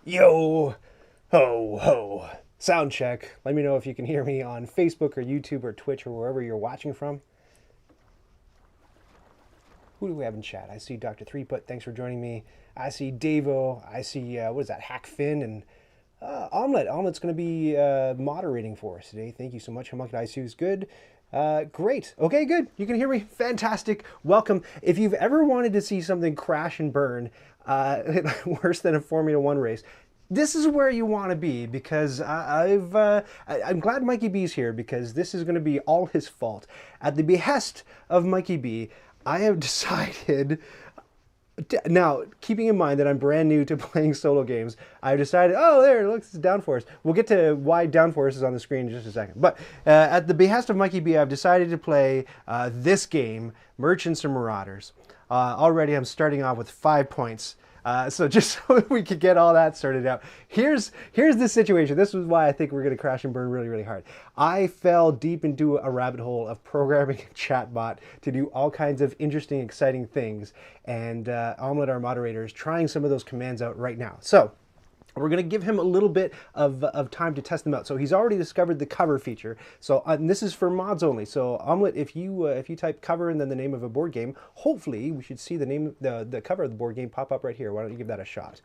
Yo, ho, ho. Sound check. Let me know if you can hear me on Facebook or YouTube or Twitch or wherever you're watching from. Who do we have in chat? I see Dr. Threeput. Thanks for joining me. I see Davo. I see, what is that, Hack Finn and Omelet. Omelet's going to be moderating for us today. Thank you so much. Homunculi ICU is good. Great. Okay, good. You can hear me. Fantastic. Welcome. If you've ever wanted to see something crash and burn worse than a Formula One race, this is where you want to be because I'm glad Mikey B's here because this is going to be all his fault. At the behest of Mikey B, I have decided. Now, keeping in mind that I'm brand new to playing solo games, I've decided, oh, there, look, it's Downforce. We'll get to why Downforce is on the screen in just a second. But at the behest of Mikey B, I've decided to play this game, Merchants or Marauders. Already I'm starting off with 5 points. So just so we could get all that sorted out, here's the situation. This is why I think we're going to crash and burn really, really hard. I fell deep into a rabbit hole of programming a chatbot to do all kinds of interesting, exciting things. And Omelet, our moderator, is trying some of those commands out right now. So we're going to give him a little bit of time to test them out. So he's already discovered the cover feature. So and this is for mods only. So Omelet, if you type cover and then the name of a board game, hopefully we should see the name, the cover of the board game pop up right here. Why don't you give that a shot?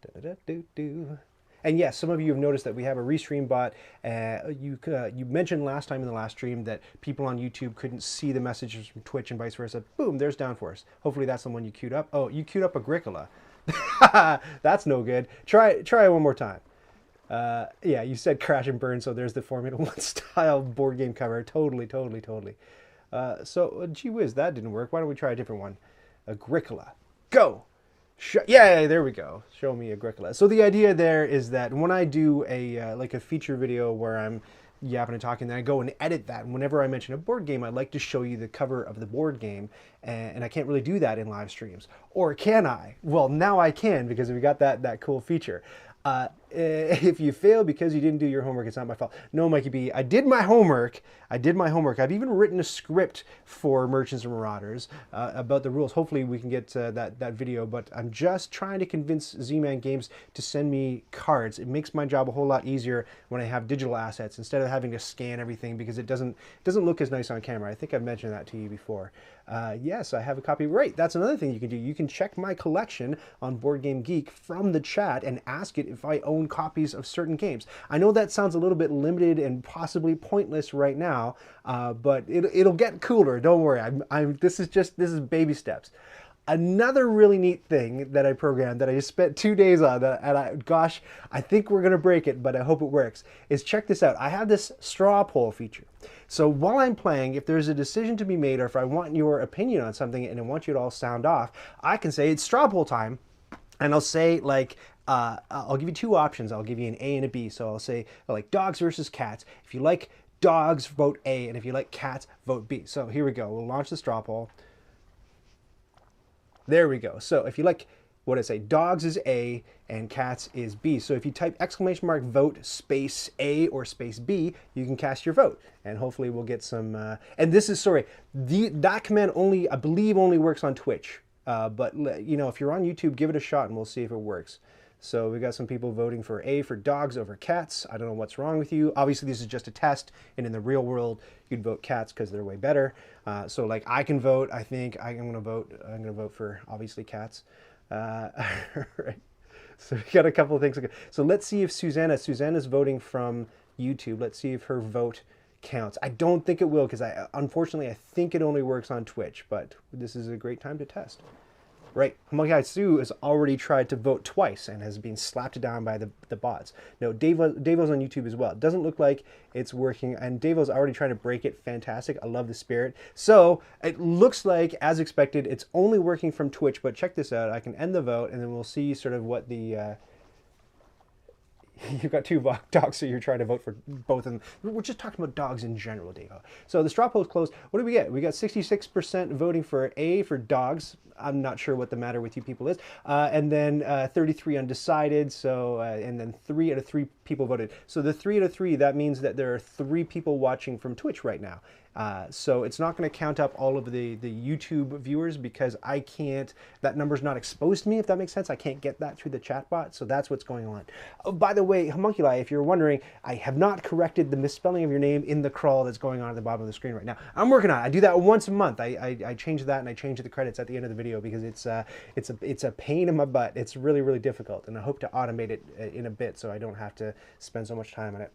Da-da-da-do-do. And yes, some of you have noticed that we have a restream bot. You mentioned last time in the last stream that people on YouTube couldn't see the messages from Twitch and vice versa. Boom, there's Downforce. Hopefully that's the one you queued up. Oh, you queued up Agricola. That's no good. Try one more time. Yeah, you said crash and burn, so there's the Formula One style board game cover. Totally. So, gee whiz, that didn't work. Why don't we try a different one? Agricola. Go! Yeah, there we go. Show me Agricola. So the idea there is that when I do a like a feature video where I'm yapping and talking, then I go and edit that. And whenever I mention a board game, I like to show you the cover of the board game, and I can't really do that in live streams. Or can I? Well, now I can because we got that cool feature. If you fail because you didn't do your homework, it's not my fault. No, Mikey B, I did my homework. I've even written a script for Merchants and Marauders about the rules. Hopefully we can get that video, but I'm just trying to convince Z-Man Games to send me cards. It makes my job a whole lot easier when I have digital assets instead of having to scan everything because it doesn't look as nice on camera. I think I've mentioned that to you before. Yes, I have a copy. Right, that's another thing you can do. You can check my collection on Board Game Geek from the chat and ask it if I own copies of certain games. I know that sounds a little bit limited and possibly pointless right now, but it'll get cooler. Don't worry. This is baby steps. Another really neat thing that I programmed that I just spent 2 days on, gosh, I think we're going to break it, but I hope it works, is check this out. I have this straw poll feature. So while I'm playing, if there's a decision to be made or if I want your opinion on something and I want you to all sound off, I can say it's straw poll time. And I'll say like, I'll give you two options. I'll give you an A and a B. So I'll say like dogs versus cats. If you like dogs, vote A. And if you like cats, vote B. So here we go. We'll launch the straw poll. There we go. So if you like, what did I say? Dogs is A and cats is B. So if you type ! vote space A or space B, you can cast your vote. And hopefully we'll get some, and this is, sorry, that command only, I believe only works on Twitch. But you know, if you're on YouTube, give it a shot and we'll see if it works. So we got some people voting for A for dogs over cats. I don't know what's wrong with you. Obviously this is just a test, and in the real world you'd vote cats because they're way better. So like I can vote. I think I'm gonna vote for obviously cats. Right. So we got a couple of things. So let's see if Susanna's voting from YouTube. Let's see if her vote counts. I don't think it will because unfortunately I think it only works on Twitch, but this is a great time to test. Right, Homunculi Sue has already tried to vote twice and has been slapped down by the bots. No, Davo's on YouTube as well. It doesn't look like it's working, and Davo's already trying to break it. Fantastic, I love the spirit. So it looks like, as expected, it's only working from Twitch, but check this out. I can end the vote, and then we'll see sort of what the... You've got two dogs, so you're trying to vote for both of them. We're just talking about dogs in general, Davo. So the straw poll is closed. What do we get? We got 66% voting for A for dogs. I'm not sure what the matter with you people is. And then 33 undecided. So and then 3 out of 3 people voted. So the 3 out of 3, that means that there are 3 people watching from Twitch right now. So it's not going to count up all of the YouTube viewers because I can't, that number's not exposed to me, if that makes sense. I can't get that through the chat bot, so that's what's going on. Oh, by the way, Homunculi, if you're wondering, I have not corrected the misspelling of your name in the crawl that's going on at the bottom of the screen right now. I'm working on it. I do that once a month. I change that and I change the credits at the end of the video because it's a pain in my butt. It's really, really difficult, and I hope to automate it in a bit so I don't have to spend so much time on it.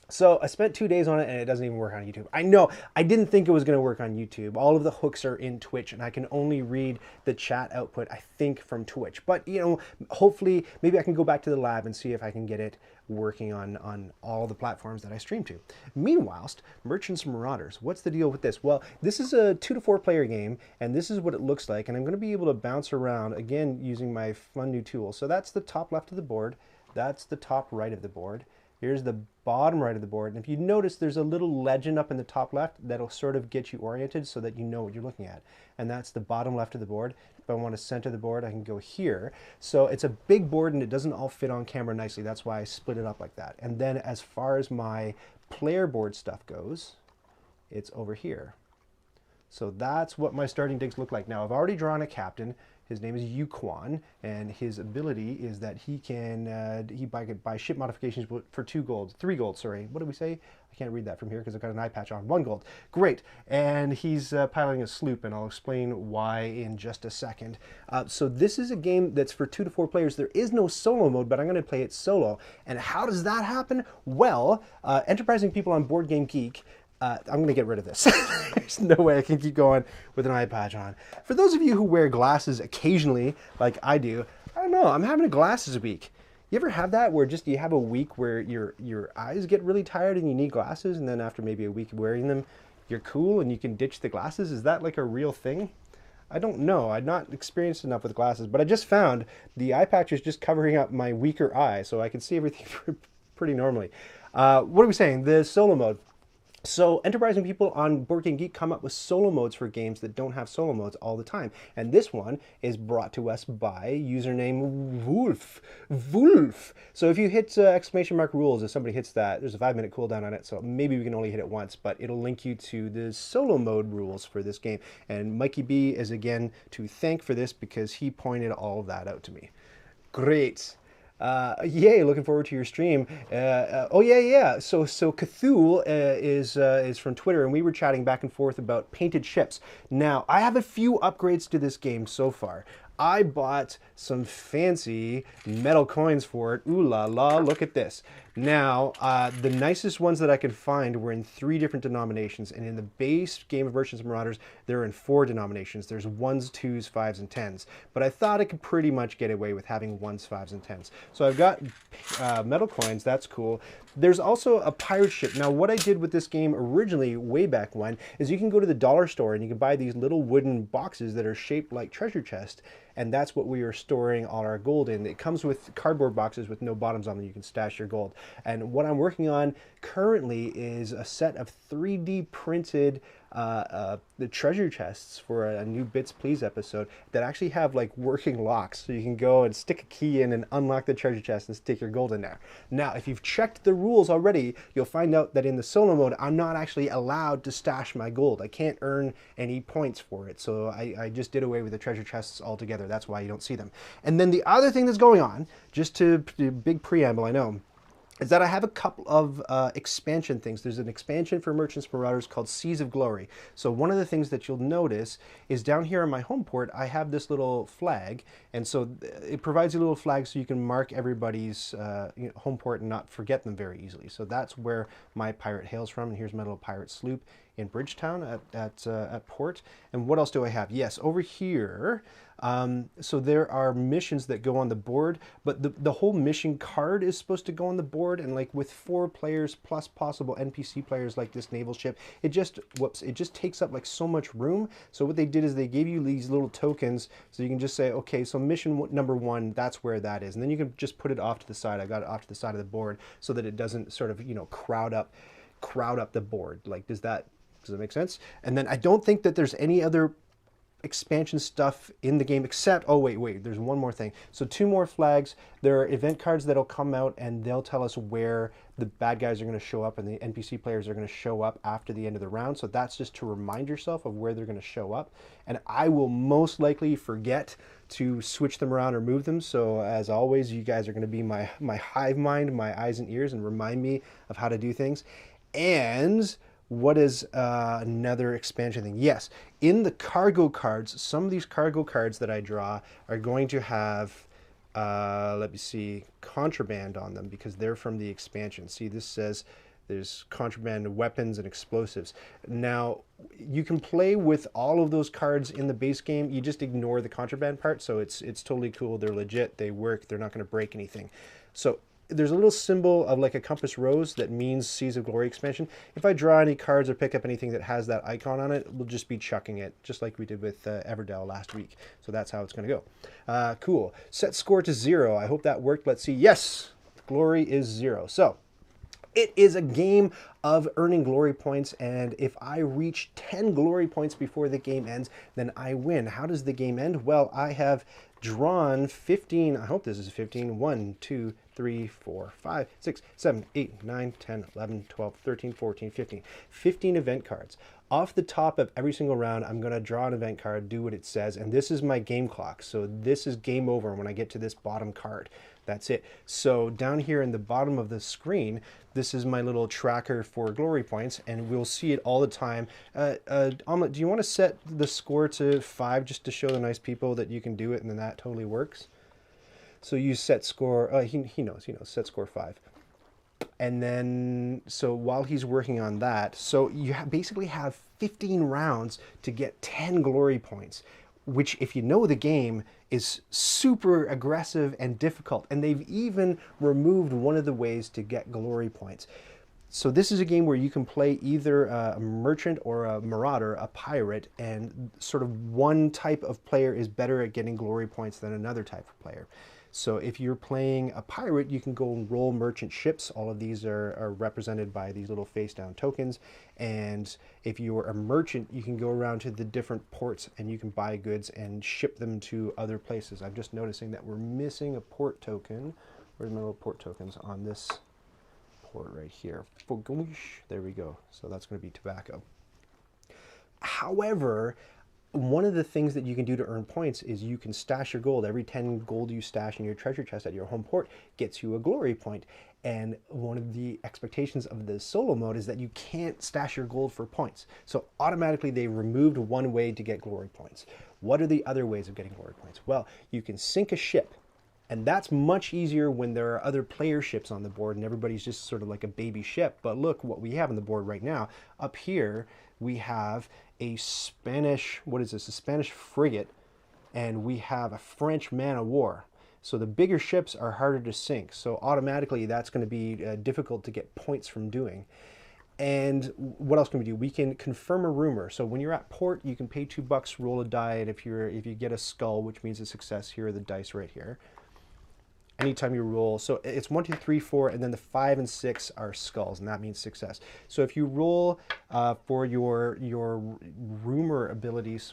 So I spent 2 days on it and it doesn't even work on YouTube. I know, I didn't think it was gonna work on YouTube. All of the hooks are in Twitch and I can only read the chat output, I think, from Twitch. But you know, hopefully, maybe I can go back to the lab and see if I can get it working on all the platforms that I stream to. Meanwhile, Merchants and Marauders, what's the deal with this? Well, this is a 2 to 4 player game and this is what it looks like. And I'm gonna be able to bounce around, again, using my fun new tool. So that's the top left of the board. That's the top right of the board. Here's the bottom right of the board. And if you notice, there's a little legend up in the top left that'll sort of get you oriented so that you know what you're looking at. And that's the bottom left of the board. If I want to center the board, I can go here. So it's a big board and it doesn't all fit on camera nicely. That's why I split it up like that. And then as far as my player board stuff goes, it's over here. So that's what my starting digs look like. Now, I've already drawn a captain. His name is Yuquan, and his ability is that he can buy ship modifications for 3 gold, sorry. What did we say? I can't read that from here because I've got an eye patch on. 1 gold. Great. And he's piloting a sloop, and I'll explain why in just a second. So this is a game that's for 2 to 4 players. There is no solo mode, but I'm going to play it solo. And how does that happen? Well, enterprising people on Board Game Geek, I'm going to get rid of this. There's no way I can keep going with an eye patch on. For those of you who wear glasses occasionally, like I do, I don't know, I'm having a glasses week. You ever have that where just you have a week where your eyes get really tired and you need glasses, and then after maybe a week of wearing them, you're cool and you can ditch the glasses? Is that like a real thing? I don't know. I've not experienced enough with glasses, but I just found the eye patch is just covering up my weaker eye, so I can see everything pretty normally. What are we saying? The solo mode. So enterprising people on Board Game Geek come up with solo modes for games that don't have solo modes all the time. And this one is brought to us by username Wolf. So if you hit !rules, if somebody hits that, there's a 5-minute cooldown on it, so maybe we can only hit it once, but it'll link you to the solo mode rules for this game. And Mikey B is again to thank for this because he pointed all of that out to me. Great. Yay, looking forward to your stream. Oh yeah. So Cthulhu is from Twitter, and we were chatting back and forth about painted ships. Now, I have a few upgrades to this game so far. I bought some fancy metal coins for it. Ooh la la, look at this. Now, the nicest ones that I could find were in 3 different denominations, and in the base game of Merchants and Marauders, they're in 4 denominations. There's 1s, 2s, 5s, and 10s. But I thought I could pretty much get away with having 1s, 5s, and 10s. So I've got metal coins, that's cool. There's also a pirate ship. Now, what I did with this game originally, way back when, is you can go to the dollar store and you can buy these little wooden boxes that are shaped like treasure chests, and that's what we are storing all our gold in. It comes with cardboard boxes with no bottoms on them. You can stash your gold. And what I'm working on currently is a set of 3D printed the treasure chests for a new Bits Please episode that actually have like working locks, so you can go and stick a key in and unlock the treasure chest and stick your gold in there. Now, if you've checked the rules already, you'll find out that in the solo mode, I'm not actually allowed to stash my gold. I can't earn any points for it, so I just did away with the treasure chests altogether. That's why you don't see them. And then the other thing that's going on, just to big preamble, I know, is that I have a couple of expansion things. There's an expansion for Merchants Marauders called Seas of Glory. So one of the things that you'll notice is down here on my home port, I have this little flag. And so it provides you a little flag so you can mark everybody's home port and not forget them very easily. So that's where my pirate hails from. And here's my little pirate sloop in Bridgetown at port. And what else do I have? Yes, over here, so there are missions that go on the board, but the whole mission card is supposed to go on the board, and like with 4 players plus possible NPC players like this naval ship, it just takes up like so much room. So what they did is they gave you these little tokens, so you can just say, okay, so mission number 1, that's where that is, and then you can just put it off to the side. I got it off to the side of the board so that it doesn't sort of, you know, crowd up the board. Like, does that make sense? And then I don't think that there's any other expansion stuff in the game, except, oh wait, there's one more thing. So 2 more flags. There are event cards that'll come out and they'll tell us where the bad guys are going to show up and the NPC players are going to show up after the end of the round. So that's just to remind yourself of where they're going to show up. And I will most likely forget to switch them around or move them. So as always, you guys are going to be my hive mind, my eyes and ears, and remind me of how to do things. And what is another expansion thing? Yes, in the cargo cards, some of these cargo cards that I draw are going to have, let me see, contraband on them because they're from the expansion. See, this says there's contraband weapons and explosives. Now, you can play with all of those cards in the base game. You just ignore the contraband part, so it's totally cool. They're legit. They work. They're not going to break anything. So there's a little symbol of like a compass rose that means Seas of Glory expansion. If I draw any cards or pick up anything that has that icon on it, we'll just be chucking it, just like we did with Everdell last week. So that's how it's going to go. Cool. Set score to 0. I hope that worked. Let's see. Yes, glory is 0. So it is a game of earning glory points, and if I reach 10 glory points before the game ends, then I win. How does the game end? Well, I have drawn 15, I hope this is 15, 1, 2, 3, 4, 5, 6, 7, 8, 9, 10, 11, 12, 13, 14, 15. 15 event cards. Off the top of every single round, I'm going to draw an event card, do what it says, and this is my game clock. So this is game over when I get to this bottom card. That's it. So down here in the bottom of the screen, this is my little tracker for glory points, and we'll see it all the time. Omelette, do you want to set the score to 5 just to show the nice people that you can do it and then that totally works? So you set score, he knows, set score 5. And then, so while he's working on that, so you basically have 15 rounds to get 10 glory points, which, if you know the game, is super aggressive and difficult. And they've even removed one of the ways to get glory points. So this is a game where you can play either a merchant or a marauder, a pirate, and sort of one type of player is better at getting glory points than another type of player. So if you're playing a pirate, you can go and roll merchant ships. All of these are represented by these little face down tokens. And if you're a merchant, you can go around to the different ports and you can buy goods and ship them to other places. I'm just noticing that we're missing a port token. Where's my little port tokens on this port right here? There we go. So that's going to be tobacco. However, one of the things that you can do to earn points is you can stash your gold. Every 10 gold you stash in your treasure chest at your home port gets you a glory point. And one of the expectations of the solo mode is that you can't stash your gold for points. So automatically they removed one way to get glory points. What are the other ways of getting glory points? Well, you can sink a ship. And that's much easier when there are other player ships on the board and everybody's just sort of like a baby ship. But look what we have on the board right now. Up here, we have a Spanish, what is this? A Spanish frigate, and we have a French man of war. So the bigger ships are harder to sink. So automatically that's going to be difficult to get points from doing. And what else can we do? We can confirm a rumor. So when you're at port, you can pay $2, roll a die, and if you get a skull, which means a success, here are the dice right here. Anytime you roll, so it's 1, 2, 3, 4, and then the 5 and 6 are skulls, and that means success. So if you roll for your rumor ability, if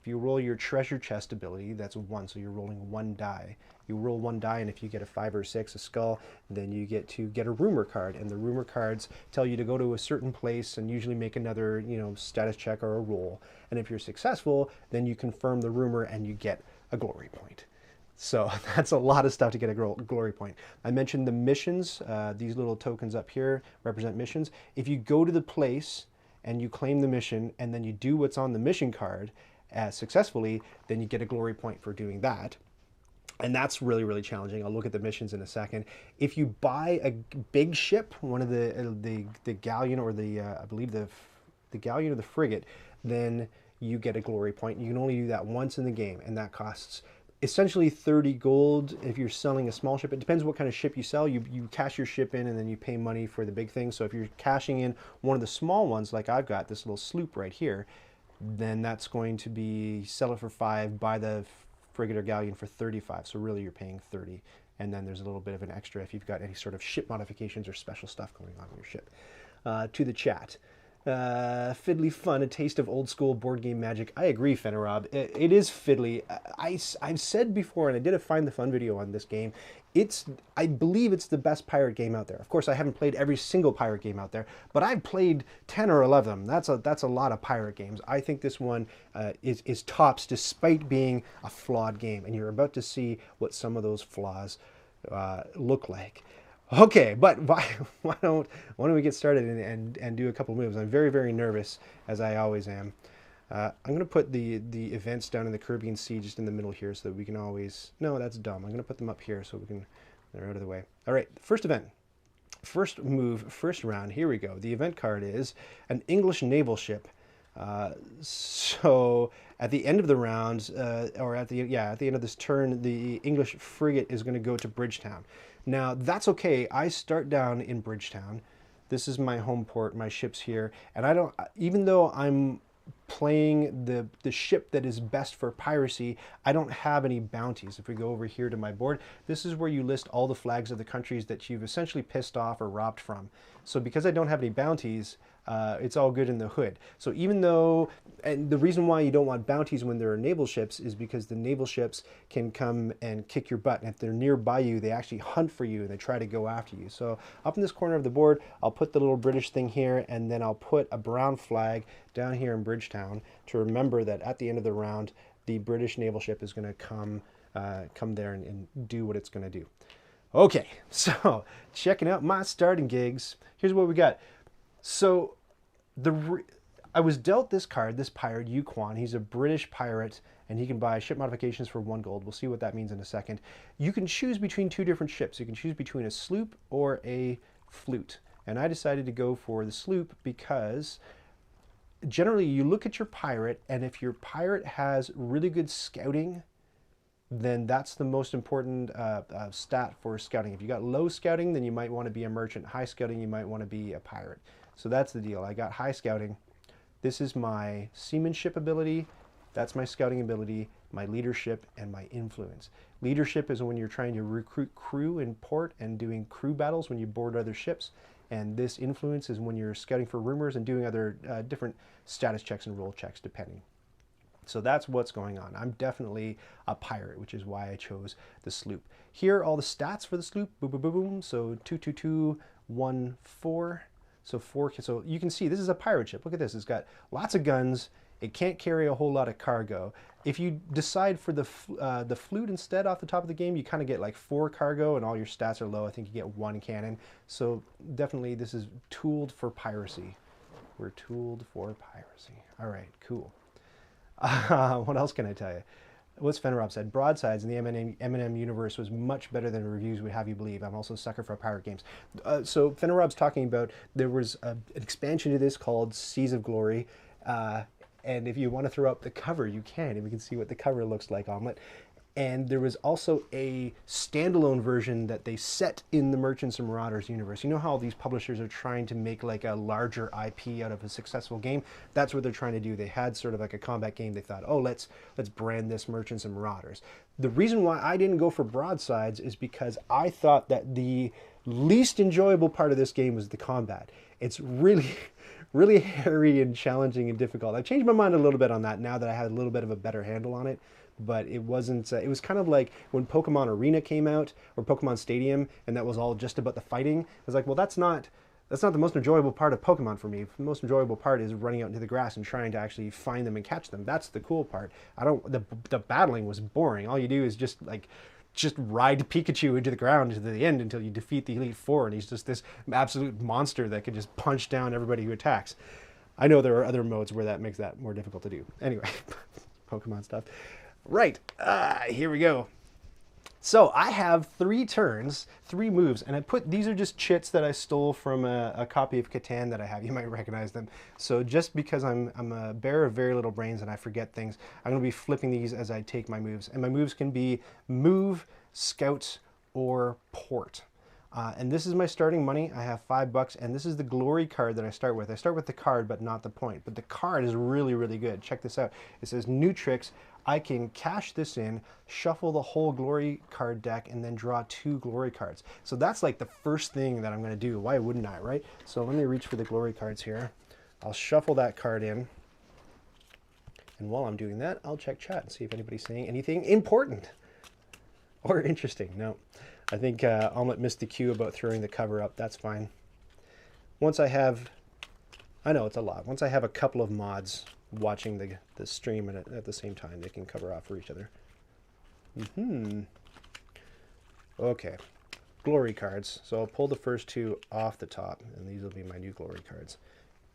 you roll your treasure chest ability, that's 1, so you're rolling 1 die. You roll 1 die, and if you get a 5 or 6, a skull, then you get to get a rumor card, and the rumor cards tell you to go to a certain place and usually make another, status check or a roll. And if you're successful, then you confirm the rumor and you get a glory point. So that's a lot of stuff to get a glory point. I mentioned the missions. These little tokens up here represent missions. If you go to the place and you claim the mission and then you do what's on the mission card successfully, then you get a glory point for doing that. And that's really, really challenging. I'll look at the missions in a second. If you buy a big ship, one of the galleon or I believe the galleon or the frigate, then you get a glory point. You can only do that once in the game, and that costs essentially 30 gold if you're selling a small ship. It depends what kind of ship you sell. You cash your ship in and then you pay money for the big thing. So if you're cashing in one of the small ones, like I've got this little sloop right here, then that's going to be sell it for 5, buy the frigate or galleon for 35. So really you're paying 30. And then there's a little bit of an extra if you've got any sort of ship modifications or special stuff going on in your ship. To the chat. Fiddly fun, a taste of old school board game magic. I agree, Fennerob. It is fiddly. I've said before, and I did a Find the Fun video on this game. I believe it's the best pirate game out there. Of course, I haven't played every single pirate game out there, but I've played 10 or 11 of them. That's a lot of pirate games. I think this one is tops despite being a flawed game, and you're about to see what some of those flaws look like. Okay, but why don't we get started and do a couple moves? I'm very, very nervous, as I always am. I'm going to put the events down in the Caribbean Sea just in the middle here so that we can always... No, that's dumb. I'm going to put them up here so we can... They're out of the way. All right, first event. First move, first round. Here we go. The event card is an English naval ship. So at the end of the round, or at the end of this turn, the English frigate is going to go to Bridgetown. Now that's okay. I start down in Bridgetown. This is my home port. My ship's here, and I don't. Even though I'm playing the ship that is best for piracy, I don't have any bounties. If we go over here to my board, this is where you list all the flags of the countries that you've essentially pissed off or robbed from. So because I don't have any bounties, it's all good in the hood. So even though, and the reason why you don't want bounties when there are naval ships is because the naval ships can come and kick your butt. And if they're nearby you, they actually hunt for you and they try to go after you. So up in this corner of the board, I'll put the little British thing here, and then I'll put a brown flag down here in Bridgetown to remember that at the end of the round, the British naval ship is going to come there and do what it's going to do. Okay, so checking out my starting gigs. Here's what we got. So I was dealt this card, this pirate, Yukon. He's a British pirate, and he can buy ship modifications for 1 gold. We'll see what that means in a second. You can choose between 2 different ships. You can choose between a sloop or a flute. And I decided to go for the sloop because generally you look at your pirate, and if your pirate has really good scouting, then that's the most important stat for scouting. If you got low scouting, then you might want to be a merchant. High scouting, you might want to be a pirate. So that's the deal. I got high scouting. This is my seamanship ability. That's my scouting ability, my leadership, and my influence. Leadership is when you're trying to recruit crew in port and doing crew battles when you board other ships. And this influence is when you're scouting for rumors and doing other different status checks and role checks, depending. So that's what's going on. I'm definitely a pirate, which is why I chose the sloop. Here are all the stats for the sloop. Boom, boom, boom, boom. So 222, 4. So 4. So you can see this is a pirate ship. Look at this. It's got lots of guns. It can't carry a whole lot of cargo. If you decide for the flute instead off the top of the game, you kind of get like 4 cargo and all your stats are low. I think you get 1 cannon. So definitely this is tooled for piracy. We're tooled for piracy. All right, cool. What else can I tell you? What's Fennerob said? Broadsides in the M&M universe was much better than reviews would have you believe. I'm also a sucker for pirate games. So Fennerob's talking about there was an expansion to this called Seas of Glory. And if you want to throw up the cover, you can. And we can see what the cover looks like, Omelette. And there was also a standalone version that they set in the Merchants and Marauders universe. You know how these publishers are trying to make like a larger IP out of a successful game? That's what they're trying to do. They had sort of like a combat game. They thought, oh, let's brand this Merchants and Marauders. The reason why I didn't go for Broadsides is because I thought that the least enjoyable part of this game was the combat. It's really, really hairy and challenging and difficult. I've changed my mind a little bit on that now that I had a little bit of a better handle on it. But it wasn't, it was kind of like when Pokemon Arena came out, or Pokemon Stadium, and that was all just about the fighting. I was like, well, that's not the most enjoyable part of Pokemon for me. The most enjoyable part is running out into the grass and trying to actually find them and catch them. That's the cool part. The battling was boring. All you do is just ride Pikachu into the ground to the end until you defeat the Elite Four, and he's just this absolute monster that can just punch down everybody who attacks. I know there are other modes where that makes that more difficult to do. Anyway, Pokemon stuff. Right, here we go. So I have 3 turns, 3 moves, and these are just chits that I stole from a copy of Catan that I have. You might recognize them. So just because I'm a bearer of very little brains and I forget things, I'm going to be flipping these as I take my moves. And my moves can be move, scout, or port. And this is my starting money. I have $5, and this is the glory card that I start with. I start with the card, but not the point. But the card is really, really good. Check this out. It says new tricks. I can cash this in, shuffle the whole glory card deck, and then draw 2 glory cards. So that's like the first thing that I'm going to do. Why wouldn't I, right? So let me reach for the glory cards here. I'll shuffle that card in. And while I'm doing that, I'll check chat and see if anybody's saying anything important or interesting. No, I think Omelette missed the cue about throwing the cover up. That's fine. Once I have, I know it's a lot. Once I have a couple of mods watching the stream at the same time, they can cover off for each other. Okay, glory cards. So I'll pull the first two off the top, and these will be my new glory cards.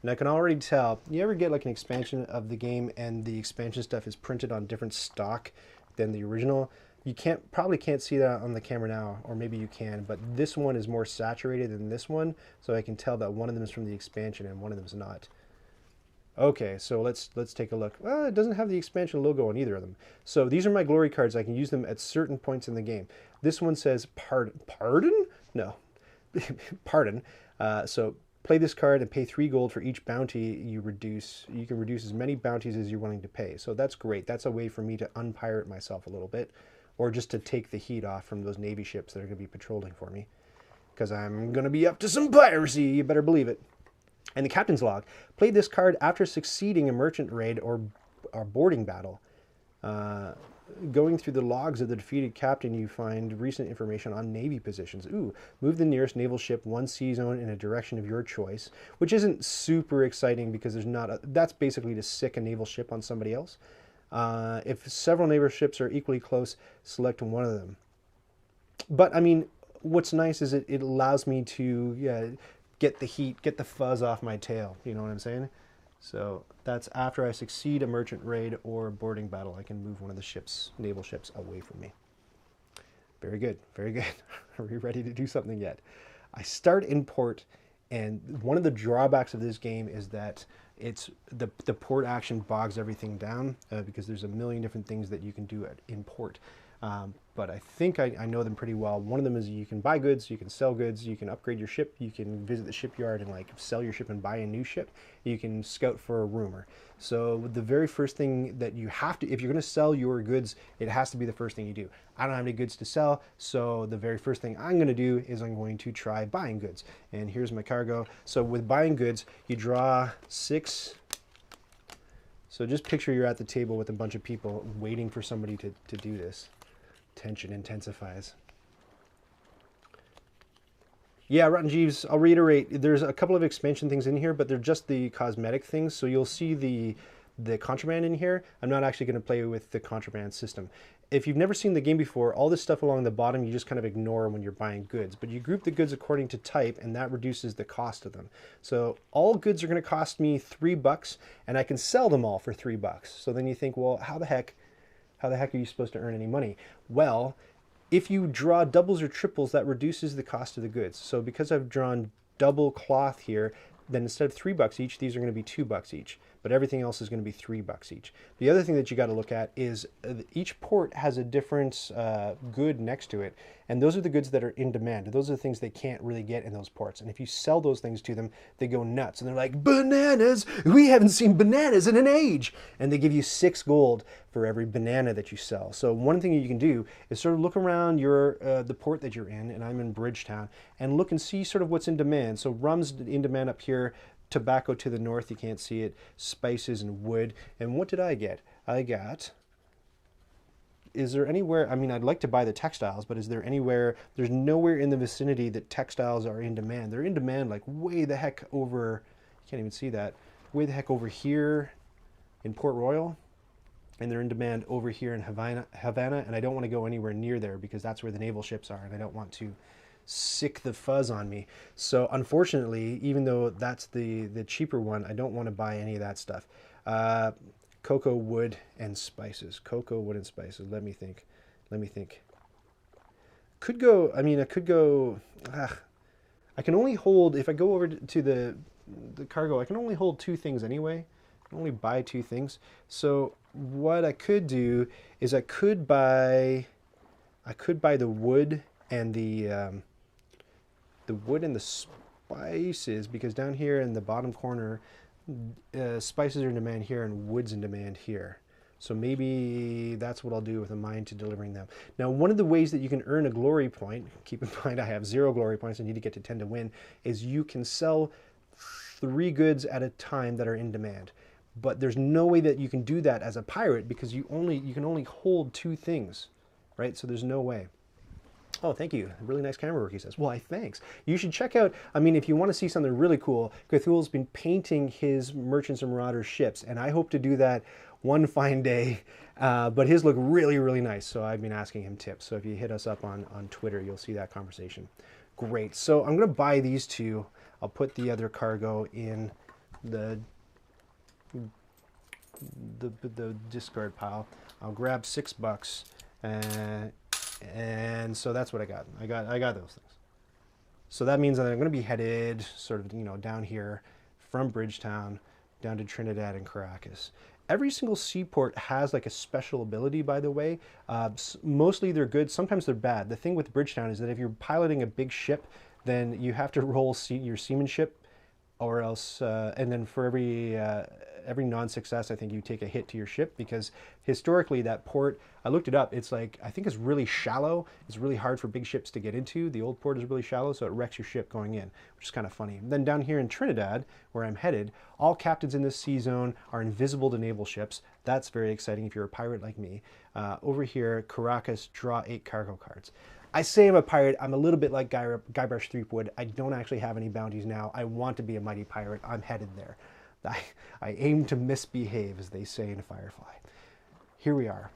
And I can already tell, you ever get like an expansion of the game and the expansion stuff is printed on different stock than the original? You probably can't see that on the camera now, or maybe you can, but this one is more saturated than this one, so I can tell that one of them is from the expansion and one of them is not. Okay, so let's take a look. Well, it doesn't have the expansion logo on either of them. So these are my glory cards. I can use them at certain points in the game. This one says pardon? No, pardon. So play this card and pay 3 gold for each bounty you reduce. You can reduce as many bounties as you're willing to pay. So that's great. That's a way for me to unpirate myself a little bit, or just to take the heat off from those Navy ships that are going to be patrolling for me. Because I'm going to be up to some piracy, you better believe it. And the captain's log. Play this card after succeeding a merchant raid or boarding battle. Going through the logs of the defeated captain, you find recent information on Navy positions. Ooh, move the nearest naval ship 1 sea zone in a direction of your choice, which isn't super exciting because there's not a, that's basically to sick a naval ship on somebody else. If several naval ships are equally close, select one of them. But I mean, what's nice is it allows me to get the heat, get the fuzz off my tail. You know what I'm saying? So that's after I succeed a merchant raid or boarding battle, I can move one of the ships, naval ships, away from me. Very good, very good. Are we ready to do something yet? I start in port, and one of the drawbacks of this game is that it's the port action bogs everything down because there's a million different things that you can do in port. But I think I know them pretty well. One of them is you can buy goods, you can sell goods, you can upgrade your ship, you can visit the shipyard and like sell your ship and buy a new ship. You can scout for a rumor. So the very first thing that you have to, if you're going to sell your goods, it has to be the first thing you do. I don't have any goods to sell, so the very first thing I'm going to do is I'm going to try buying goods. And here's my cargo. So with buying goods, you draw 6. So just picture you're at the table with a bunch of people waiting for somebody to do this. Tension intensifies. Yeah, Rotten Jeeves, I'll reiterate, there's a couple of expansion things in here, but they're just the cosmetic things. So you'll see the contraband in here. I'm not actually going to play with the contraband system. If you've never seen the game before, all this stuff along the bottom you just kind of ignore when you're buying goods. But you group the goods according to type, and that reduces the cost of them. So all goods are going to cost me $3, and I can sell them all for $3. So then you think, well, how the heck are you supposed to earn any money? Well, if you draw doubles or triples, that reduces the cost of the goods. So because I've drawn double cloth here, then instead of $3 each, these are going to be $2 each. But everything else is going to be $3 each. The other thing that you got to look at is each port has a different good next to it. And those are the goods that are in demand. Those are the things they can't really get in those ports. And if you sell those things to them, they go nuts. And they're like, bananas! We haven't seen bananas in an age! And they give you 6 gold for every banana that you sell. So one thing you can do is sort of look around the port that you're in, and I'm in Bridgetown, and look and see sort of what's in demand. So rum's in demand up here. Tobacco to the north, you can't see it, spices and wood. And what did I get? I got, is there anywhere, I mean, I'd like to buy the textiles, but is there anywhere, there's nowhere in the vicinity that textiles are in demand. They're in demand like way the heck over, you can't even see that, way the heck over here in Port Royal. And they're in demand over here in Havana, and I don't want to go anywhere near there because that's where the naval ships are, and I don't want to sick the fuzz on me. So unfortunately, even though that's the cheaper one, I don't want to buy any of that stuff. Cocoa, wood, and spices. Cocoa, wood, and spices. Let me think. Could go, I mean, I could go, I can only hold, if I go over to the cargo, I can only hold 2 things anyway. I can only buy 2 things. So what I could do is I could buy the wood and the wood and the spices, because down here in the bottom corner, spices are in demand here and wood's in demand here. So maybe that's what I'll do with a mind to delivering them. Now, one of the ways that you can earn a glory point, keep in mind I have 0 glory points, I need to get to 10 to win, is you can sell 3 goods at a time that are in demand. But there's no way that you can do that as a pirate because you can only hold 2 things, right? So there's no way. Oh, thank you. Really nice camera work, he says. Why, thanks. You should check out, I mean, if you want to see something really cool, Cthulhu's been painting his Merchants and Marauders ships, and I hope to do that one fine day. But his look really, really nice, so I've been asking him tips. So if you hit us up on Twitter, you'll see that conversation. Great. So I'm going to buy these 2. I'll put the other cargo in the discard pile. I'll grab $6, and so that's what I got. I got those things. So that means that I'm going to be headed sort of, you know, down here from Bridgetown down to Trinidad and Caracas. Every single seaport has like a special ability, by the way. Mostly they're good, sometimes they're bad. The thing with Bridgetown is that if you're piloting a big ship, then you have to roll your seamanship, or else, and then for every non-success, I think you take a hit to your ship, because historically that port, I looked it up, it's like, I think it's really shallow. It's really hard for big ships to get into. The old port is really shallow, so it wrecks your ship going in, which is kind of funny. And then down here in Trinidad, where I'm headed, all captains in this sea zone are invisible to naval ships. That's very exciting if you're a pirate like me. Over here, Caracas, draw 8 cargo cards. I say I'm a pirate. I'm a little bit like Guybrush Threepwood. I don't actually have any bounties now. I want to be a mighty pirate. I'm headed there. I aim to misbehave, as they say in Firefly. Here we are.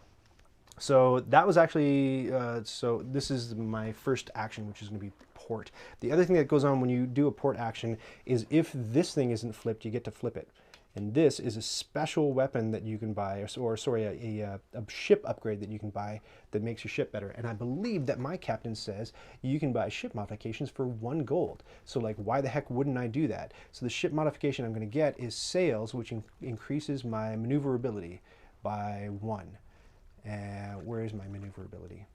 So that was actually, so this is my first action, which is going to be port. The other thing that goes on when you do a port action is if this thing isn't flipped, you get to flip it. And this is a special weapon that you can buy, or sorry, a ship upgrade that you can buy that makes your ship better. And I believe that my captain says you can buy ship modifications for 1 gold. So like, why the heck wouldn't I do that? So the ship modification I'm going to get is sails, which increases my maneuverability by 1. And where is my maneuverability?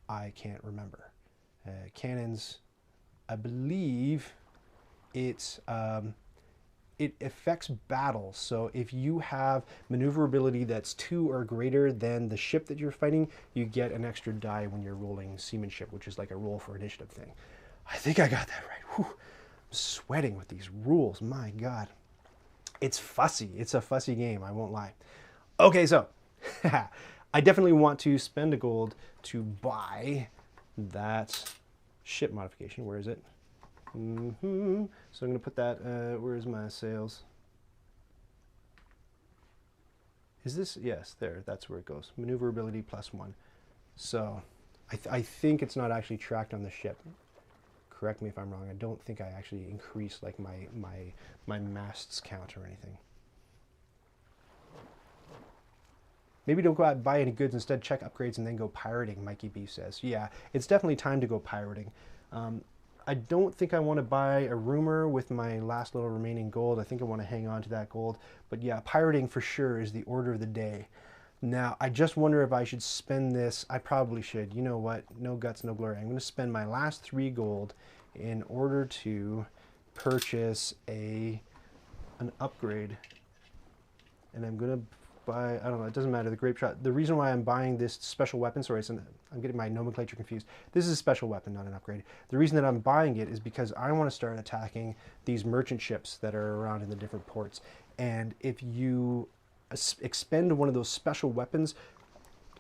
I can't remember. Cannons, I believe it's... it affects battles. So if you have maneuverability that's 2 or greater than the ship that you're fighting, you get an extra die when you're rolling seamanship, which is like a roll for initiative thing. I think I got that right. Whew. I'm sweating with these rules, my God. It's fussy. It's a fussy game, I won't lie. Okay, so I definitely want to spend a gold to buy that ship modification. Where is it? So I'm going to put that, where's my sails? Is this, yes, there, that's where it goes. Maneuverability +1. So I think it's not actually tracked on the ship. Correct me if I'm wrong. I don't think I actually increased like my masts count or anything. Maybe don't go out and buy any goods, instead check upgrades and then go pirating, Mikey B says. Yeah, it's definitely time to go pirating. I don't think I want to buy a rumor with my last little remaining gold. I think I want to hang on to that gold. But yeah, pirating for sure is the order of the day. Now, I just wonder if I should spend this. I probably should. You know what? No guts, no glory. I'm going to spend my last 3 gold in order to purchase an upgrade. And I'm going to buy, I don't know, it doesn't matter, the grape shot. The reason why I'm buying this special weapon, sorry, I'm getting my nomenclature confused. This is a special weapon, not an upgrade. The reason that I'm buying it is because I want to start attacking these merchant ships that are around in the different ports. And if you expend one of those special weapons,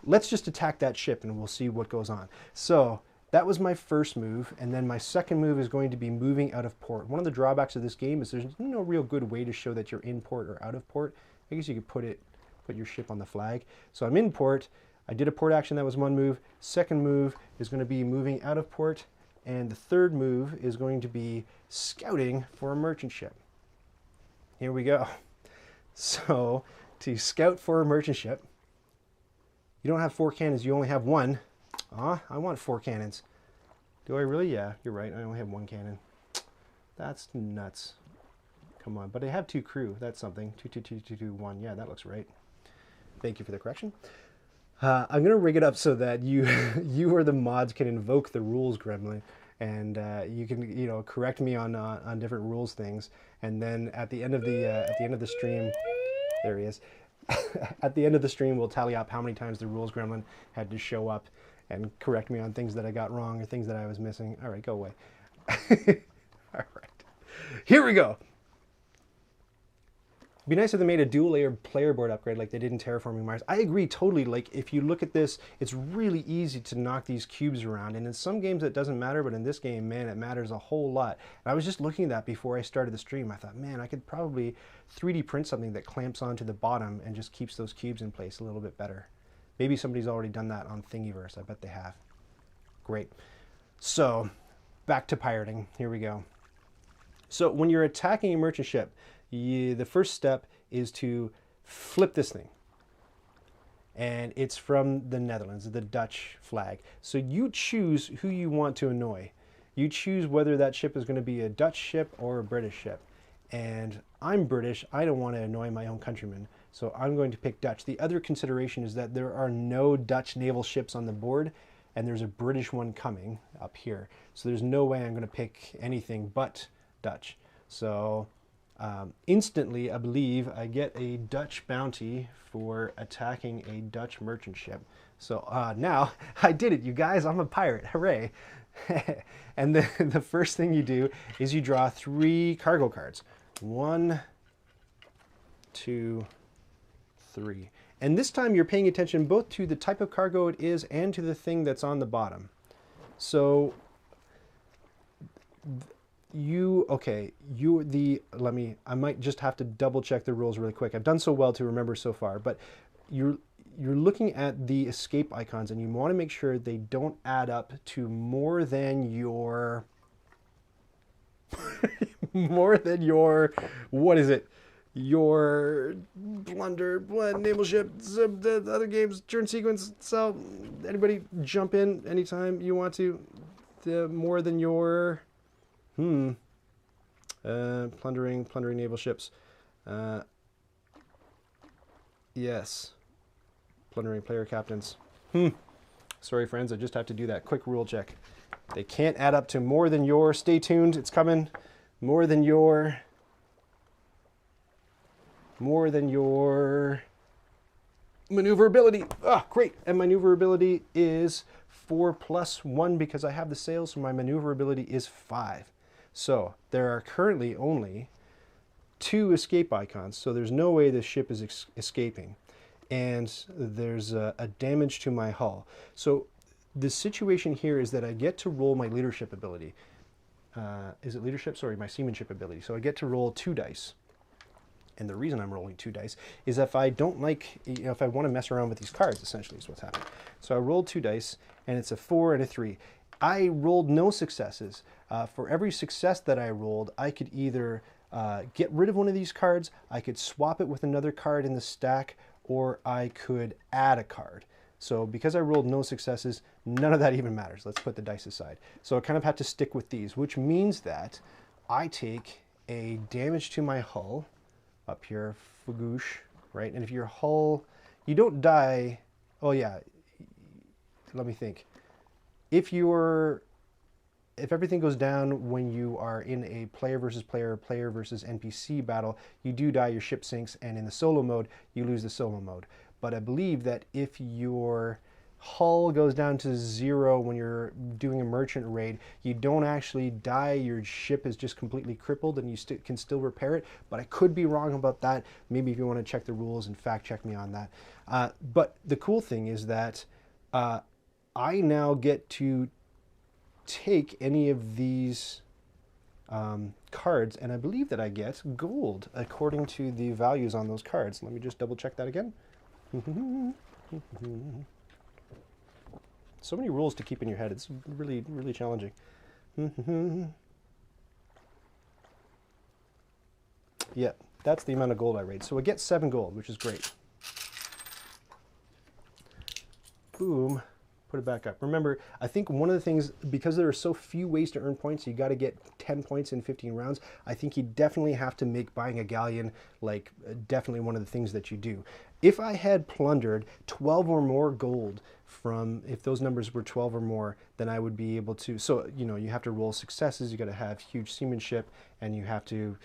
let's just attack that ship and we'll see what goes on. So that was my first move, and then my second move is going to be moving out of port. One of the drawbacks of this game is there's no real good way to show that you're in port or out of port. I guess you could put your ship on the flag. So I'm in port. I did a port action, that was 1 move. Second move is going to be moving out of port, and the third move is going to be scouting for a merchant ship. Here we go. So to scout for a merchant ship, you don't have 4 cannons, you only have 1. I want 4 cannons. Do I really? Yeah, you're right, I only have 1 cannon. That's nuts. Come on, but I have 2 crew, that's something. 2, 2, 2, 2, 2, 1, yeah, that looks right. Thank you for the correction. I'm going to rig it up so that you or the mods can invoke the rules gremlin, and you can correct me on different rules things, and then at the end of the stream, there he is. At the end of the stream, we'll tally up how many times the rules gremlin had to show up and correct me on things that I got wrong or things that I was missing. All right, go away. All right, here we go. Be nice if they made a dual layer player board upgrade like they did in Terraforming Mars. I agree totally. Like if you look at this, it's really easy to knock these cubes around. And in some games it doesn't matter, but in this game, man, it matters a whole lot. And I was just looking at that before I started the stream. I thought, man, I could probably 3D print something that clamps onto the bottom and just keeps those cubes in place a little bit better. Maybe somebody's already done that on Thingiverse. I bet they have. Great. So back to pirating. Here we go. So when you're attacking a merchant ship, the first step is to flip this thing. And it's from the Netherlands, the Dutch flag. So you choose who you want to annoy. You choose whether that ship is going to be a Dutch ship or a British ship. And I'm British. I don't want to annoy my own countrymen. So I'm going to pick Dutch. The other consideration is that there are no Dutch naval ships on the board, and there's a British one coming up here. So there's no way I'm going to pick anything but Dutch. So instantly, I believe I get a Dutch bounty for attacking a Dutch merchant ship. So now I did it, you guys. I'm a pirate. Hooray. And the first thing you do is you draw 3 cargo cards. 1, 2, 3. And this time you're paying attention both to the type of cargo it is and to the thing that's on the bottom. So I might just have to double check the rules really quick. I've done so well to remember so far, but you're looking at the escape icons and you want to make sure they don't add up to more than your what is it? Your plunder, naval ship, the other games, turn sequence. So anybody jump in anytime you want to. The more than your plundering naval ships. Yes. Plundering player captains. Sorry, friends, I just have to do that quick rule check. They can't add up to more than your, stay tuned, it's coming, more than your maneuverability. Ah, great. And maneuverability is 4+1 because I have the sail, so my maneuverability is 5. So there are currently only 2 escape icons, so there's no way this ship is escaping. And there's a damage to my hull. So the situation here is that I get to roll my leadership ability. Is it leadership? Sorry, my seamanship ability. So I get to roll 2 dice. And the reason I'm rolling 2 dice is if I don't like, if I want to mess around with these cards, essentially is what's happening. So I rolled 2 dice, and it's a 4 and a 3. I rolled no successes. For every success that I rolled, I could either get rid of one of these cards, I could swap it with another card in the stack, or I could add a card. So because I rolled no successes, none of that even matters. Let's put the dice aside. So I kind of have to stick with these, which means that I take a damage to my hull up here, fugoosh, right? And if your hull, you don't die, oh yeah, let me think. If everything goes down when you are in a player versus NPC battle, you do die, your ship sinks, and in the solo mode, you lose the solo mode. But I believe that if your hull goes down to 0 when you're doing a merchant raid, you don't actually die, your ship is just completely crippled and you can still repair it. But I could be wrong about that. Maybe if you want to check the rules and fact check me on that. But the cool thing is that I now get to take any of these cards, and I believe that I get gold according to the values on those cards. Let me just double check that again. So many rules to keep in your head. It's really, really challenging. Yeah, that's the amount of gold I raised. So I get 7 gold, which is great. Boom. Put it back up. Remember, I think one of the things, because there are so few ways to earn points, you got to get 10 points in 15 rounds. I think you definitely have to make buying a galleon like definitely one of the things that you do. If I had plundered 12 or more gold from, if those numbers were 12 or more, then I would be able to, so, you know, you have to roll successes, you got to have huge seamanship, and you have to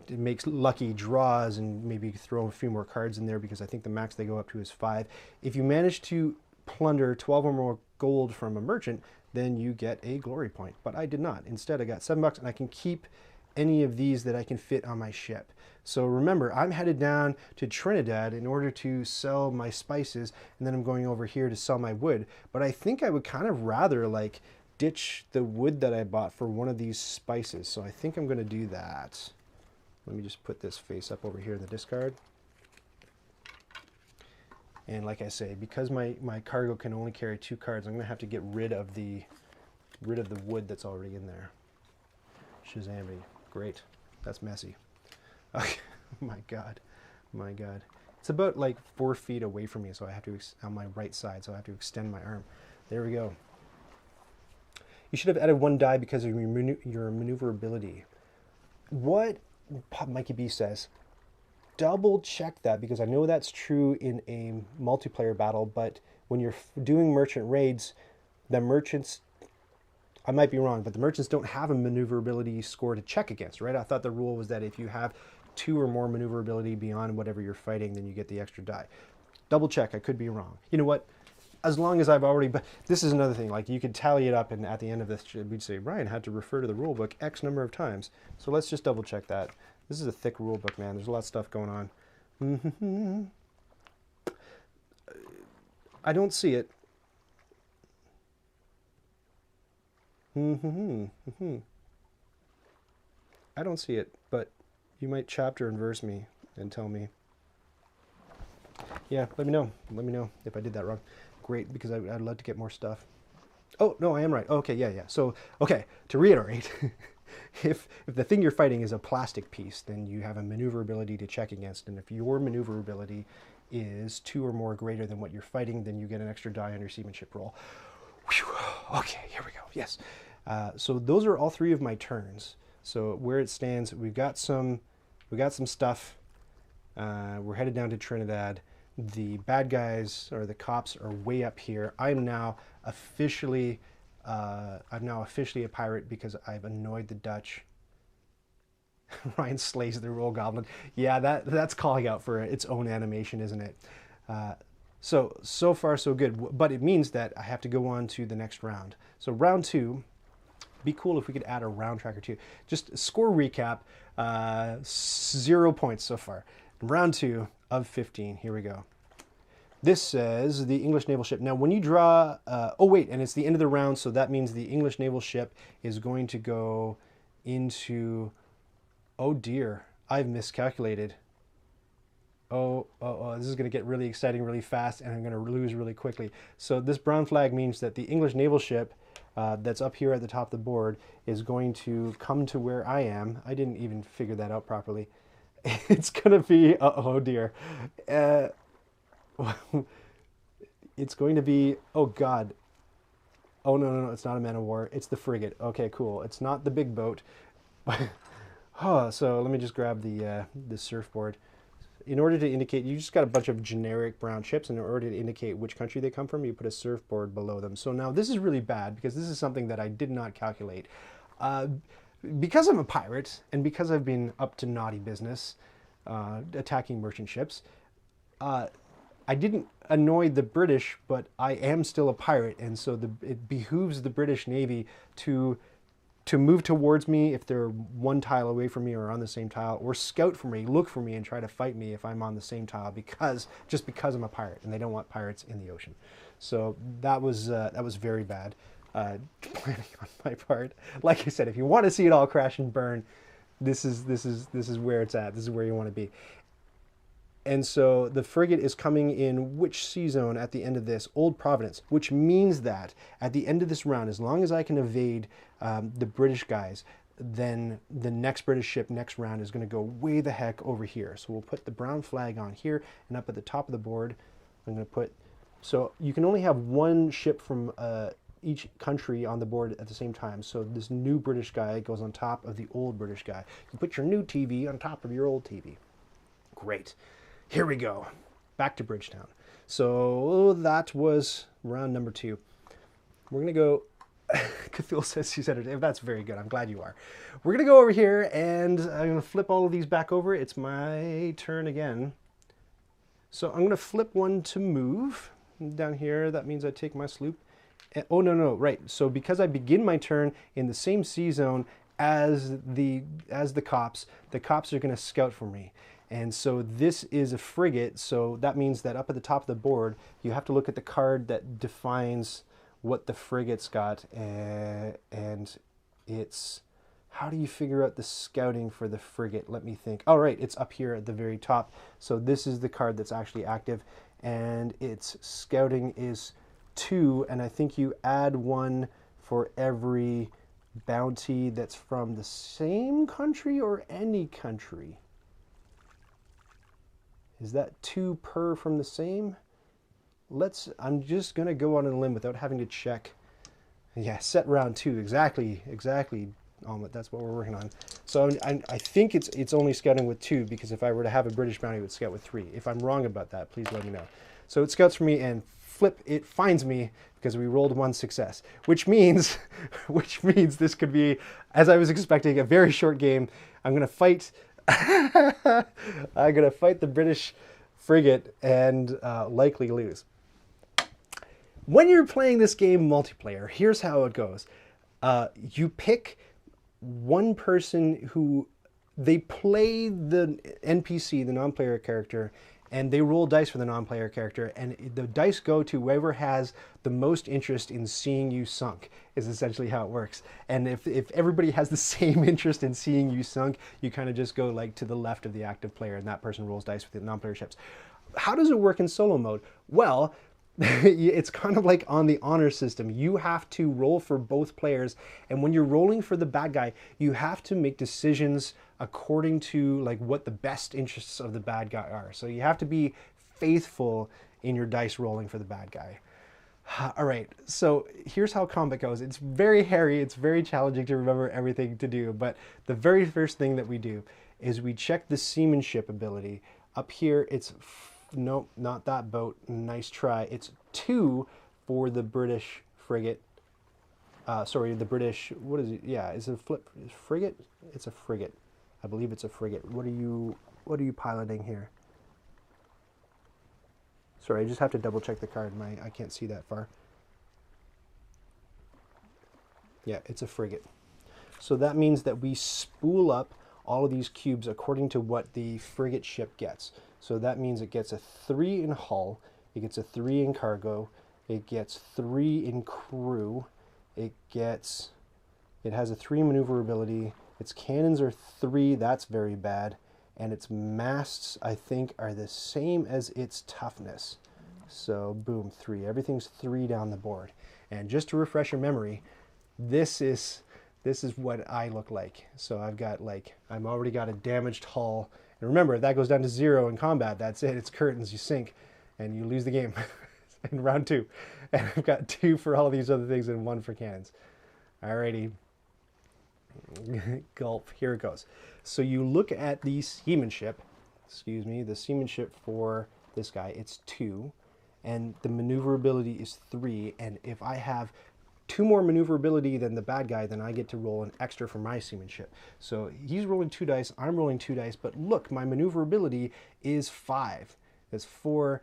make lucky draws and maybe throw a few more cards in there because I think the max they go up to is 5. If you manage to plunder 12 or more gold from a merchant, then you get a glory point. But I did not. Instead, I got $7 and I can keep any of these that I can fit on my ship. So remember, I'm headed down to Trinidad in order to sell my spices, and then I'm going over here to sell my wood. But I think I would kind of rather like ditch the wood that I bought for one of these spices. So I think I'm going to do that. Let me just put this face up over here in the discard. And like I say, because my cargo can only carry 2 cards, I'm going to have to get rid of the wood that's already in there. Shazammy. Great. That's messy. Okay. My God. My God. It's about like 4 feet away from me, so I have to, on my right side, so I have to extend my arm. There we go. You should have added 1 die because of your maneuverability. What Mikey B says, double check that, because I know that's true in a multiplayer battle, but when you're doing merchant raids, the merchants, I might be wrong, but the merchants don't have a maneuverability score to check against, right? I thought the rule was that if you have 2 or more maneuverability beyond whatever you're fighting, then you get the extra die. Double check, I could be wrong. You know what? As long as I've already, but this is another thing, like you could tally it up and at the end of this, we'd say, Ryan had to refer to the rule book X number of times. So let's just double check that. This is a thick rule book, man. There's a lot of stuff going on. I don't see it. I don't see it, but you might chapter and verse me and tell me. Yeah, let me know. Let me know if I did that wrong. Great, because I'd love to get more stuff. Oh, no, I am right. Okay, yeah. So, okay, to reiterate, if the thing you're fighting is a plastic piece, then you have a maneuverability to check against. And if your maneuverability is 2 or more greater than what you're fighting, then you get an extra die on your seamanship roll. Whew. Okay, here we go. Yes. So those are all 3 of my turns. So where it stands, we got some stuff. We're headed down to Trinidad. The bad guys, or the cops, are way up here. I'm now officially a pirate because I've annoyed the Dutch. Ryan slays the royal goblin. Yeah, that's calling out for its own animation, isn't it? So far so good, but it means that I have to go on to the next round. So round 2, be cool if we could add a round tracker too. Just score recap, 0 points so far. Round 2 of 15, here we go. This says the English naval ship. Now when you draw, oh wait, and it's the end of the round, so that means the English naval ship is going to go into, oh dear, I've miscalculated. Oh, this is going to get really exciting really fast, and I'm going to lose really quickly. So this brown flag means that the English naval ship that's up here at the top of the board is going to come to where I am. I didn't even figure that out properly. It's going to be, oh dear. It's going to be, oh God. Oh, no, it's not a man of war. It's the frigate. Okay, cool. It's not the big boat. Oh, so let me just grab the surfboard. In order to indicate, you just got a bunch of generic brown chips, and in order to indicate which country they come from, you put a surfboard below them. So now this is really bad because this is something that I did not calculate. Because I'm a pirate, and because I've been up to naughty business, attacking merchant ships, I didn't annoy the British, but I am still a pirate, and so it behooves the British Navy to move towards me if they're 1 tile away from me or on the same tile, or scout for me, look for me, and try to fight me if I'm on the same tile, just because I'm a pirate, and they don't want pirates in the ocean. So that was very bad planning on my part. Like I said, if you want to see it all crash and burn, this is where it's at. This is where you want to be. And so the frigate is coming in which sea zone at the end of this? Old Providence, which means that at the end of this round, as long as I can evade the British guys, then the next British ship next round is going to go way the heck over here. So we'll put the brown flag on here, and up at the top of the board, I'm going to put, so you can only have 1 ship from each country on the board at the same time. So this new British guy goes on top of the old British guy. You put your new TV on top of your old TV. Great. Here we go. Back to Bridgetown. So that was round number 2. We're going to go... Cthulhu says she's entertained. That's very good. I'm glad you are. We're going to go over here, and I'm going to flip all of these back over. It's my turn again. So I'm going to flip one to move. Down here, that means I take my sloop. And, oh, no, right. So because I begin my turn in the same sea zone as the cops. The cops are going to scout for me. And so this is a frigate, so that means that up at the top of the board, you have to look at the card that defines what the frigate's got, and it's, how do you figure out the scouting for the frigate? Let me think. Oh, right, it's up here at the very top. So this is the card that's actually active, and its scouting is 2, and I think you add 1 for every bounty that's from the same country or any country. Is that 2 per from the same? I'm just gonna go on a limb without having to check. Yeah, set round 2, exactly, that's what we're working on. So I think it's only scouting with 2, because if I were to have a British bounty, it would scout with 3. If I'm wrong about that, please let me know. So it scouts for me, and flip, it finds me because we rolled 1 success, which means this could be, as I was expecting, a very short game. I'm gonna fight. I'm gonna fight the British frigate and likely lose. When you're playing this game multiplayer, here's how it goes. You pick one person who, they play the NPC, the non-player character, and they roll dice for the non-player character, and the dice go to whoever has the most interest in seeing you sunk, is essentially how it works. And if everybody has the same interest in seeing you sunk, you kind of just go like to the left of the active player, and that person rolls dice with the non-player ships. How does it work in solo mode? Well, it's kind of like on the honor system. You have to roll for both players, and when you're rolling for the bad guy, you have to make decisions according to like what the best interests of the bad guy are. So you have to be faithful in your dice rolling for the bad guy. All right, so here's how combat goes. It's very hairy, it's very challenging to remember everything to do, but the very first thing that we do is we check the seamanship ability. Up here, it's nope, not that boat. Nice try. It's 2 for the British frigate. Sorry, the British, what is it? Yeah, is it a frigate? It's a frigate. I believe it's a frigate. What are you piloting here? Sorry, I just have to double check the card. I can't see that far. Yeah, it's a frigate. So that means that we spool up all of these cubes according to what the frigate ship gets. So that means it gets a 3 in hull, it gets a 3 in cargo, it gets 3 in crew, it has a 3 maneuverability, its cannons are 3, that's very bad, and its masts, I think, are the same as its toughness. So boom, 3, everything's 3 down the board. And just to refresh your memory, this is what I look like. So I've already got a damaged hull. And remember, if that goes down to 0 in combat, that's it. It's curtains, you sink, and you lose the game in round 2. And I've got 2 for all these other things and 1 for cannons. Alrighty. Gulp, here it goes. So you look at the seamanship, the seamanship for this guy, it's 2, and the maneuverability is 3, and if I have 2 more maneuverability than the bad guy, then I get to roll an extra for my seamanship. So he's rolling 2 dice, I'm rolling 2 dice, but look, my maneuverability is 5. That's 4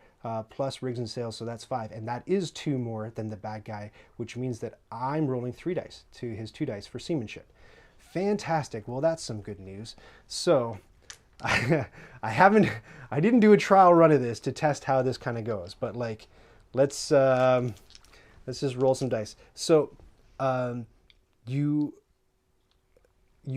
plus rigs and sails, so that's 5, and that is 2 more than the bad guy, which means that I'm rolling 3 dice to his 2 dice for seamanship. Fantastic. Well, that's some good news. So I didn't do a trial run of this to test how this kind of goes, but like, let's just roll some dice. So you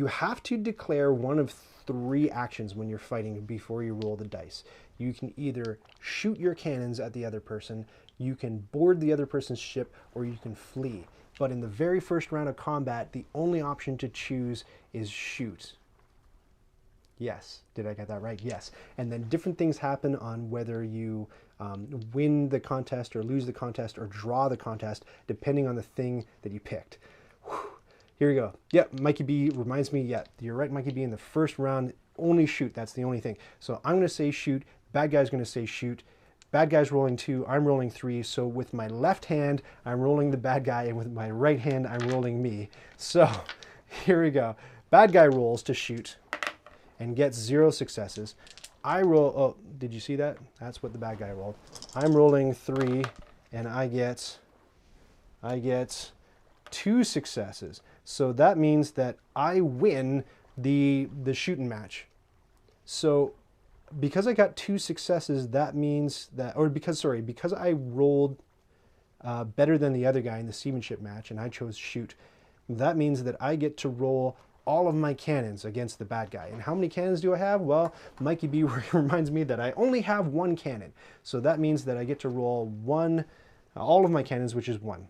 have to declare one of 3 actions when you're fighting before you roll the dice. You can either shoot your cannons at the other person, you can board the other person's ship, or you can flee. But in the very first round of combat, the only option to choose is shoot. Yes, did I get that right? Yes. And then different things happen on whether you win the contest or lose the contest or draw the contest, depending on the thing that you picked. Whew. Here we go. Yep, Mikey B reminds me, yeah, you're right, Mikey B, in the first round, only shoot, that's the only thing. So I'm going to say shoot, bad guy's going to say shoot. Bad guy's rolling 2, I'm rolling 3, so with my left hand, I'm rolling the bad guy, and with my right hand, I'm rolling me. So, here we go. Bad guy rolls to shoot, and gets 0 successes. I roll, oh, did you see that? That's what the bad guy rolled. I'm rolling 3, and I get 2 successes. So that means that I win the shooting match. So because I got 2 successes, that means that, or because I rolled better than the other guy in the seamanship match and I chose shoot, that means that I get to roll all of my cannons against the bad guy. And how many cannons do I have? Well, Mikey B reminds me that I only have 1 cannon. So that means that I get to roll all of my cannons, which is 1.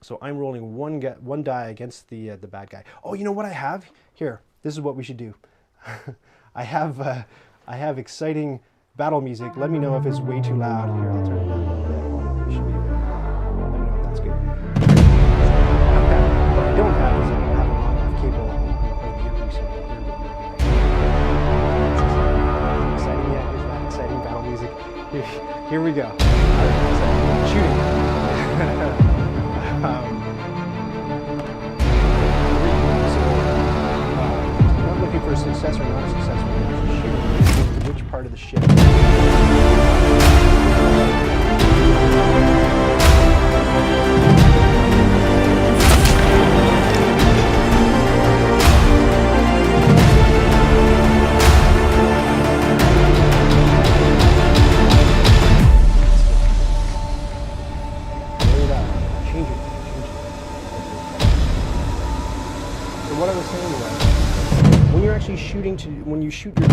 So I'm rolling one die against the bad guy. Oh, you know what I have? Here, this is what we should do. I have exciting battle music. Let me know if it's way too loud. Here, I'll turn it down a little bit. Oh, no, we should be good. Let me know if that's good. What I don't have is I don't have a long enough cable and earpiece so you can hear what you're doing. Exciting, yeah, here's that exciting battle music. Here we go. Shooting. I'm not looking for a success or not a success. We're shooting which part of the ship. What I was saying was, when you're actually shooting when you shoot your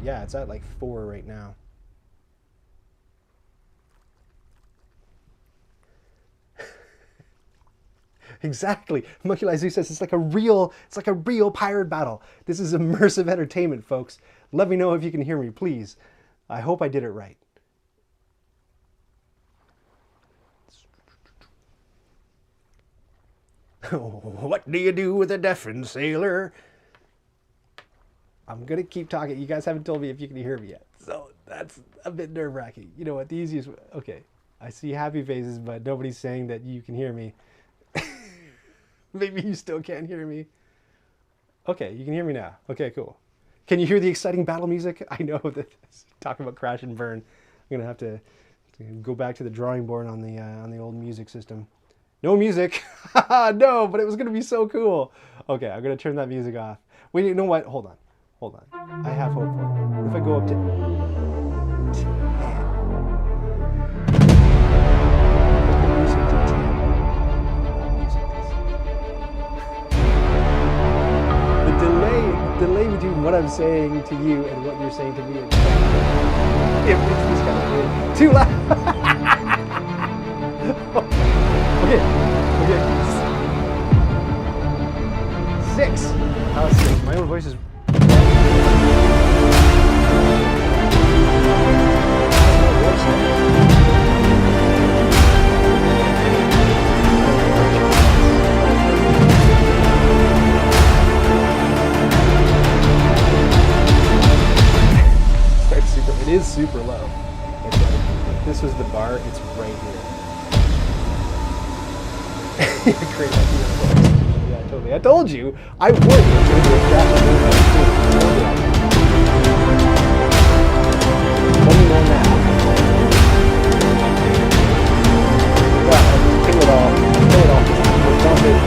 yeah, it's at like 4 right now. Exactly. Monkey Zoo says it's like a real pirate battle. This is immersive entertainment, folks. Let me know if you can hear me, please. I hope I did it right. What do you do with a deafened sailor? I'm going to keep talking. You guys haven't told me if you can hear me yet. So that's a bit nerve-wracking. You know what? The easiest way. Okay. I see happy faces, but nobody's saying that you can hear me. Maybe you still can't hear me. Okay, you can hear me now. Okay, cool. Can you hear the exciting battle music? I know that talking about crash and burn. I'm going to have to go back to the drawing board on the old music system. No music. No, but it was going to be so cool. Okay, I'm going to turn that music off. Wait, you know what? Hold on. I have hope for it. If I go up to 10. The delay between what I'm saying to you and what you're saying to me is it makes this kind of weird. Too loud. Okay. 6. How's 6? My own voice is. It is super low. It's like, if this was the bar, it's right here. Great idea. Yeah, totally. I told you I would. Let me know now. Yeah, kill it all. We'll dump it.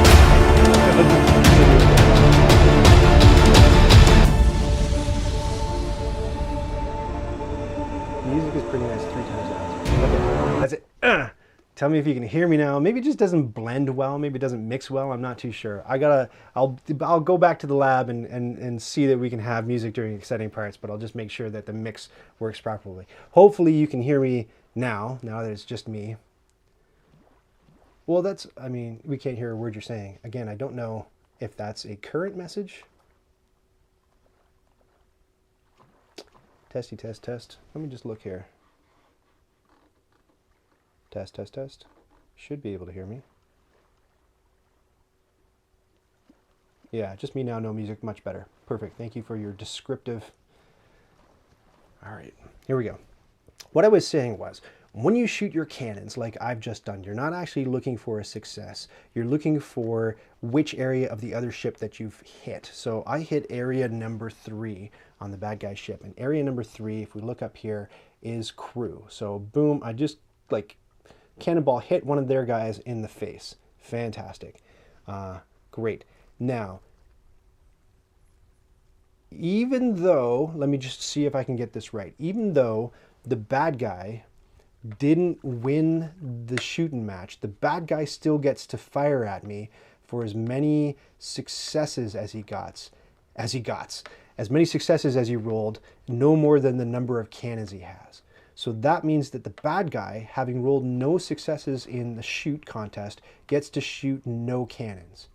Music is pretty nice 3 times out. Okay, that's it. Tell me if you can hear me now. Maybe it just doesn't blend well. Maybe it doesn't mix well. I'm not too sure. I'll go back to the lab and see that we can have music during exciting parts, but I'll just make sure that the mix works properly. Hopefully you can hear me now that it's just me. Well, we can't hear a word you're saying. Again, I don't know if that's a current message. Testy, test, test. Let me just look here. Test, test, test. Should be able to hear me. Yeah, just me now, no music, much better. Perfect. Thank you for your descriptive. All right, here we go. What I was saying was, when you shoot your cannons like I've just done, you're not actually looking for a success. You're looking for which area of the other ship that you've hit. So I hit area number 3 on the bad guy ship. And area number 3, if we look up here, is crew. So boom, I just like cannonball hit one of their guys in the face. Fantastic. Great. Now, even though, let me just see if I can get this right. Even though the bad guy didn't win the shooting match, the bad guy still gets to fire at me for as many successes as he got. As many successes as he rolled, no more than the number of cannons he has. So that means that the bad guy, having rolled no successes in the shoot contest, gets to shoot no cannons.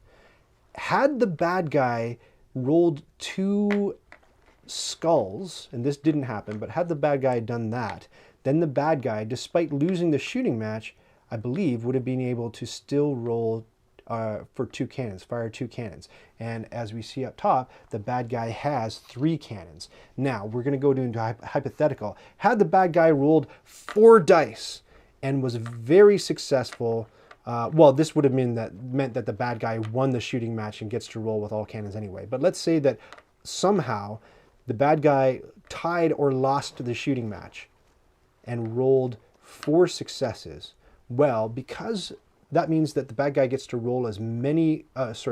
Had the bad guy rolled 2 skulls, and this didn't happen, but had the bad guy done that, then the bad guy, despite losing the shooting match, I believe, would have been able to still roll for 2 cannons, fire 2 cannons. And as we see up top, the bad guy has 3 cannons. Now, we're going to go into hypothetical. Had the bad guy rolled 4 dice and was very successful, well, this would have meant that the bad guy won the shooting match and gets to roll with all cannons anyway. But let's say that somehow the bad guy tied or lost the shooting match and rolled 4 successes. Well, because that means that the bad guy gets to roll as many,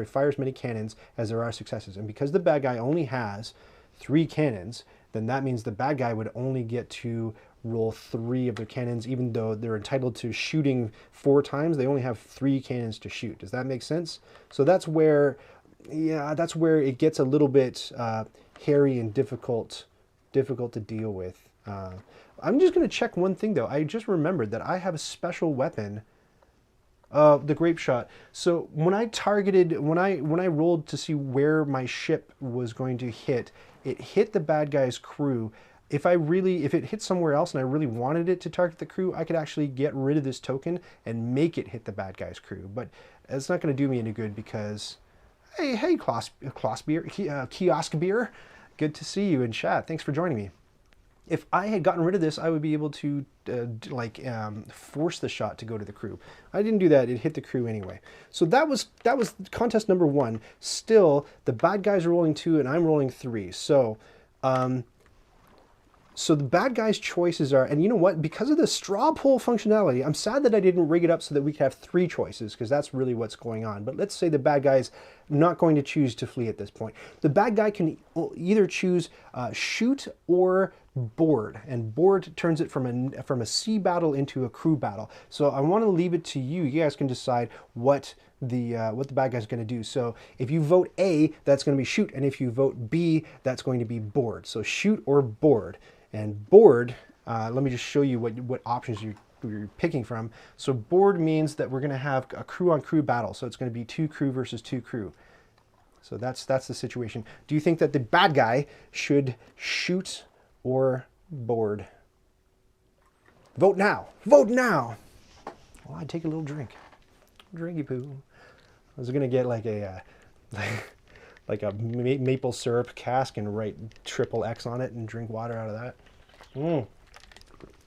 fire as many cannons as there are successes. And because the bad guy only has 3 cannons, then that means the bad guy would only get to roll 3 of their cannons, even though they're entitled to shooting 4 times. They only have 3 cannons to shoot. Does that make sense? So that's where, yeah, that's where it gets a little bit hairy and difficult to deal with. I'm just going to check one thing though. I just remembered that I have a special weapon, the grape shot. So when I targeted, when I rolled to see where my ship was going to hit, it hit the bad guy's crew. If it hit somewhere else and I really wanted it to target the crew, I could actually get rid of this token and make it hit the bad guy's crew. But it's not going to do me any good because, hey, kiosk beer, good to see you in chat. Thanks for joining me. If I had gotten rid of this, I would be able to force the shot to go to the crew. I didn't do that. It hit the crew anyway. So that was contest number 1. Still, the bad guys are rolling 2 and I'm rolling 3. So so the bad guys' choices are, and you know what? Because of the straw poll functionality, I'm sad that I didn't rig it up so that we could have 3 choices, because that's really what's going on. But let's say the bad guy's not going to choose to flee at this point. The bad guy can either choose shoot or board, and board turns it from a sea battle into a crew battle. So I want to leave it to you. You guys can decide what the bad guy's going to do. So if you vote A, that's going to be shoot, and if you vote B, that's going to be board. So shoot or board. And board, let me just show you what options you're picking from. So board means that we're going to have a crew on crew battle. So it's going to be 2 crew versus 2 crew. So that's the situation. Do you think that the bad guy should shoot or board? Vote now. Vote now. Well, I'd take a little drink. Drinky poo. I was going to get like a like a maple syrup cask and write XXX on it and drink water out of that.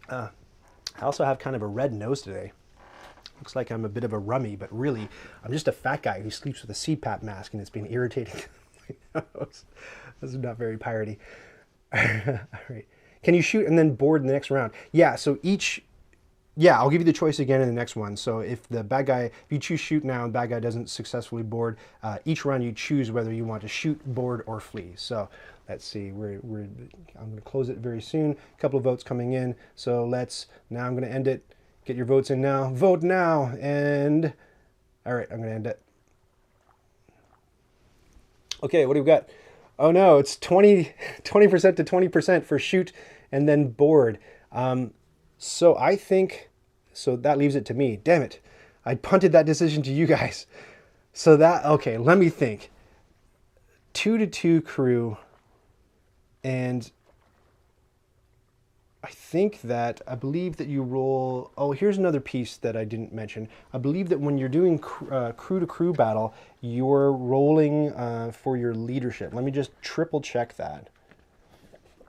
I also have kind of a red nose today. Looks like I'm a bit of a rummy, but really, I'm just a fat guy who sleeps with a CPAP mask and it's been irritating my nose. This is not very piratey. All right. Can you shoot and then board in the next round? Yeah, so yeah, I'll give you the choice again in the next one. So if the bad guy, if you choose shoot now and bad guy doesn't successfully board, each round you choose whether you want to shoot, board, or flee. So let's see, I'm going to close it very soon. A couple of votes coming in. So now I'm going to end it. Get your votes in now. Vote now. And all right, I'm going to end it. Okay, what do we got? Oh no, it's 20% to 20% for shoot and then board. So I think, so that leaves it to me. Damn it. I punted that decision to you guys. So okay, let me think. 2 to 2 crew, and I believe that you roll. Oh, here's another piece that I didn't mention. I believe that when you're doing crew to crew battle, you're rolling for your leadership. Let me just triple check that.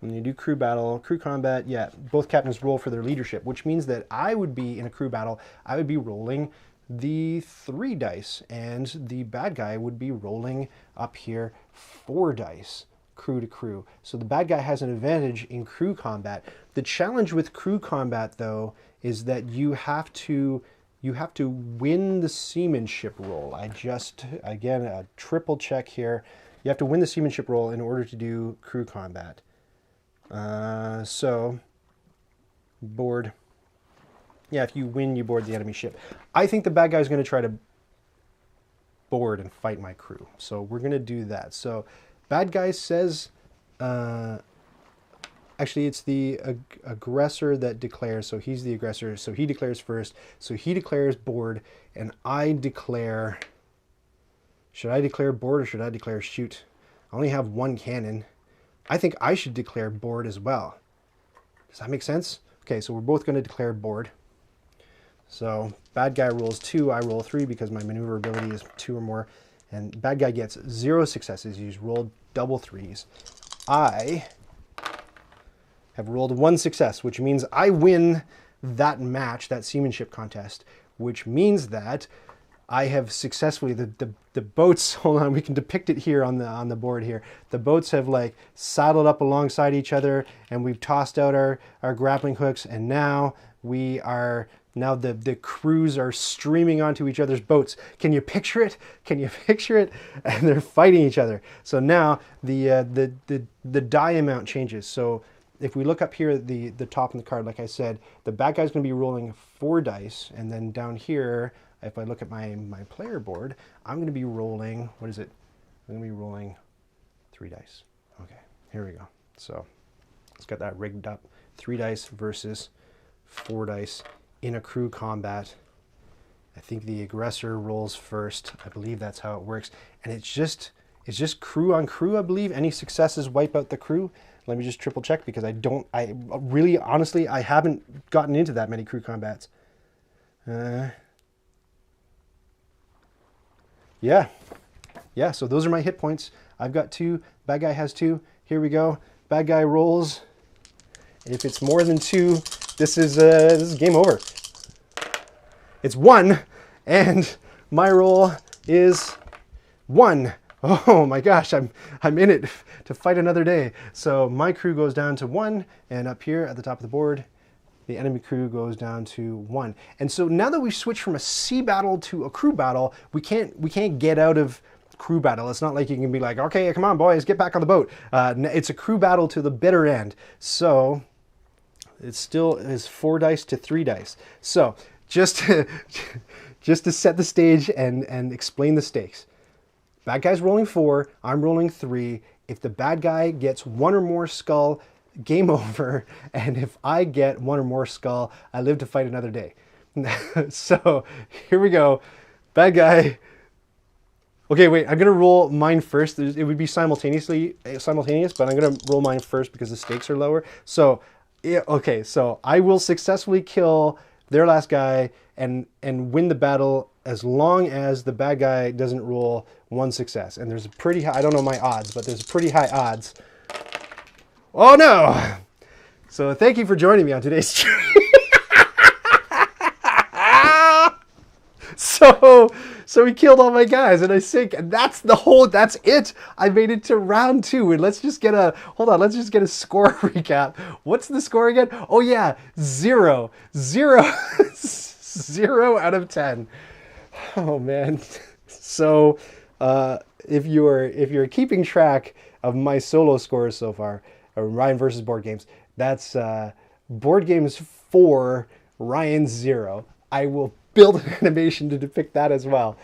When you do crew battle, crew combat, yeah, both captains roll for their leadership, which means that I would be in a crew battle, I would be rolling the 3 dice, and the bad guy would be rolling up here 4 dice, crew to crew. So the bad guy has an advantage in crew combat. The challenge with crew combat, though, is that you have to win the seamanship roll. Again, a triple check here. You have to win the seamanship roll in order to do crew combat. So, board. Yeah, if you win, you board the enemy ship. I think the bad guy is going to try to board and fight my crew. So we're going to do that. So, bad guy says, actually it's the aggressor that declares. So he's the aggressor. So he declares first. So he declares board, and I declare, should I declare board or should I declare shoot? I only have 1 cannon. I think I should declare board as well. Does that make sense? Okay, so we're both going to declare board. So bad guy rolls 2, I roll 3 because my maneuverability is 2 or more. And bad guy gets 0 successes. He's rolled double 3s. I have rolled 1 success, which means I win that match, that seamanship contest, which means that I have successfully, the boats, hold on, we can depict it here on the board here. The boats have like saddled up alongside each other, and we've tossed out our grappling hooks, and now the crews are streaming onto each other's boats. Can you picture it? Can you picture it? And they're fighting each other. So now the die amount changes. So if we look up here at the top of the card, like I said, the bad guy's going to be rolling 4 dice, and then down here, if I look at my player board, I'm going to be rolling, what is it? I'm going to be rolling 3 dice. Okay, here we go. So let's get that rigged up. 3 dice versus 4 dice in a crew combat. I think the aggressor rolls first. I believe that's how it works. And it's just crew on crew, I believe. Any successes wipe out the crew. Let me just triple check because I really, honestly, I haven't gotten into that many crew combats. Yeah, so those are my hit points. I've got 2, bad guy has 2. Here we go. Bad guy rolls. If it's more than 2, this is game over. It's 1, and my roll is 1. Oh my gosh, I'm in it to fight another day. So my crew goes down to 1, and up here at the top of the board, the enemy crew goes down to 1. And so now that we've switched from a sea battle to a crew battle, we can't get out of crew battle. It's not like you can be like, okay, come on, boys, get back on the boat. It's a crew battle to the bitter end. So it still is 4 dice to 3 dice. So just to set the stage and explain the stakes. Bad guy's rolling 4, I'm rolling 3. If the bad guy gets 1 or more skull, game over. And if I get 1 or more skull, I live to fight another day. So here we go. Bad guy. Okay, wait, I'm gonna roll mine first. It would be simultaneous, but I'm gonna roll mine first because the stakes are lower. So, yeah, okay, so I will successfully kill their last guy and win the battle as long as the bad guy doesn't roll 1 success. And there's a pretty high, I don't know my odds, but there's pretty high odds. Oh no! So thank you for joining me on today's stream. So he killed all my guys and I sink, and that's it. I made it to round 2, and let's just get a score recap. What's the score again? Oh yeah, 0 out of 10. Oh man. So if you're keeping track of my solo scores so far, Ryan versus Board Games, that's Board Games 4, Ryan 0. I will build an animation to depict that as well.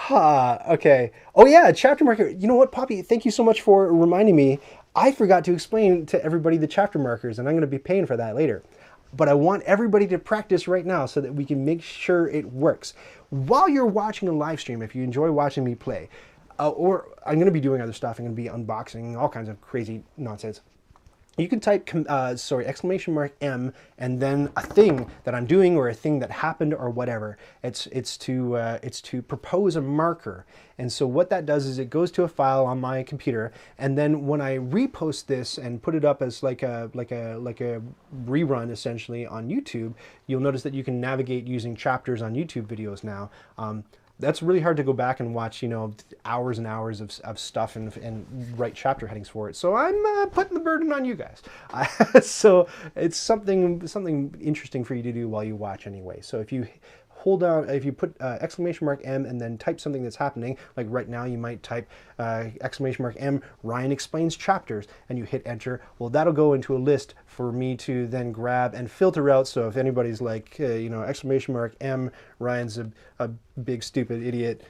Okay. Oh yeah, chapter marker. You know what, Poppy? Thank you so much for reminding me. I forgot to explain to everybody the chapter markers, and I'm going to be paying for that later. But I want everybody to practice right now so that we can make sure it works. While you're watching a live stream, if you enjoy watching me play, or I'm going to be doing other stuff, I'm going to be unboxing, all kinds of crazy nonsense. you can type exclamation mark M and then a thing that I'm doing or a thing that happened or whatever. It's to propose a marker. And so what that does is it goes to a file on my computer, and then when I repost this and put it up as like a rerun essentially on YouTube, you'll notice that you can navigate using chapters on YouTube videos now. That's really hard to go back and watch, you know, hours and hours of stuff and write chapter headings for it. So I'm putting the burden on you guys. So it's something interesting for you to do while you watch anyway. So if you hold down, if you put exclamation mark M and then type something that's happening, like right now you might type exclamation mark M, Ryan explains chapters, and you hit enter. Well, that'll go into a list for me to then grab and filter out. So if anybody's like, you know, exclamation mark M, Ryan's a big stupid idiot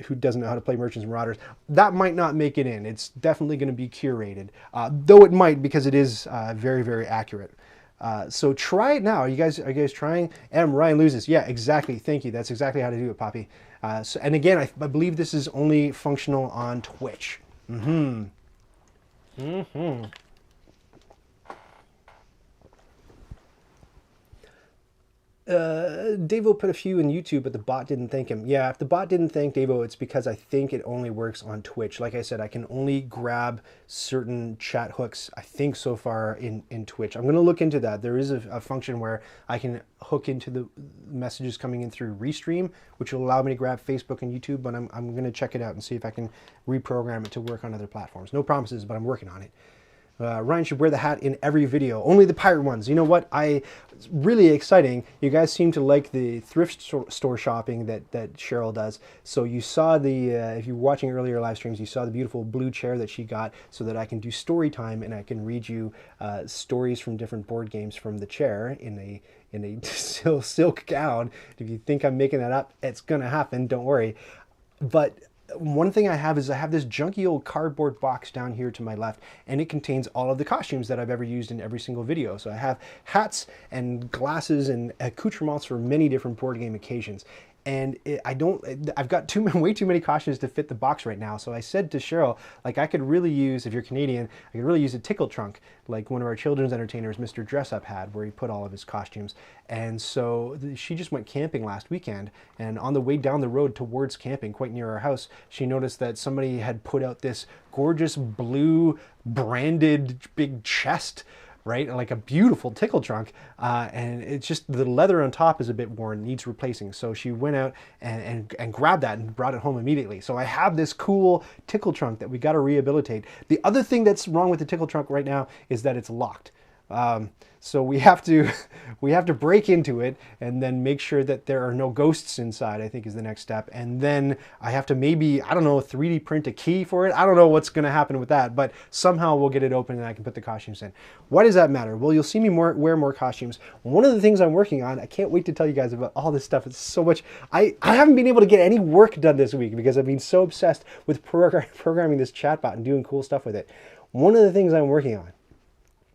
who doesn't know how to play Merchants and Marauders, that might not make it in. It's definitely going to be curated, though it might, because it is very, very accurate. So try it now. Are you guys trying? Ryan loses. Yeah, exactly. Thank you. That's exactly how to do it, Poppy. And again, I believe this is only functional on Twitch. Davo put a few in YouTube, but the bot didn't thank him. Yeah, if the bot didn't thank Davo, it's because I think it only works on Twitch. Like I said, I can only grab certain chat hooks, I think so far in Twitch. I'm going to look into that. There is a function where I can hook into the messages coming in through Restream, which will allow me to grab Facebook and YouTube, but I'm going to check it out and see if I can reprogram it to work on other platforms. No promises, but I'm working on it. Ryan should wear the hat in every video, only the pirate ones. You know what? It's really exciting. You guys seem to like the thrift store shopping that Cheryl does. So you saw if you were watching earlier live streams, you saw the beautiful blue chair that she got so that I can do story time and I can read you stories from different board games from the chair in a silk gown. If you think I'm making that up, it's gonna happen. Don't worry. But one thing I have this junky old cardboard box down here to my left, and it contains all of the costumes that I've ever used in every single video. So I have hats and glasses and accoutrements for many different board game occasions. And I've got way too many costumes to fit the box right now. So I said to Cheryl, like, I could really use, if you're Canadian, I could really use a tickle trunk, like one of our children's entertainers, Mr. Dress Up, had, where he put all of his costumes. And so she just went camping last weekend, and on the way down the road towards camping, quite near our house, she noticed that somebody had put out this gorgeous blue branded big chest, right? Like a beautiful tickle trunk. And it's just the leather on top is a bit worn, needs replacing. So she went out and grabbed that and brought it home immediately. So I have this cool tickle trunk that we got to rehabilitate. The other thing that's wrong with the tickle trunk right now is that it's locked. So we have to break into it and then make sure that there are no ghosts inside, I think is the next step. And then I have to maybe, I don't know, 3D print a key for it. I don't know what's going to happen with that, but somehow we'll get it open and I can put the costumes in. Why does that matter? Well, you'll see me wear more costumes. One of the things I'm working on, I can't wait to tell you guys about all this stuff. It's so much. I haven't been able to get any work done this week because I've been so obsessed with programming this chatbot and doing cool stuff with it. One of the things I'm working on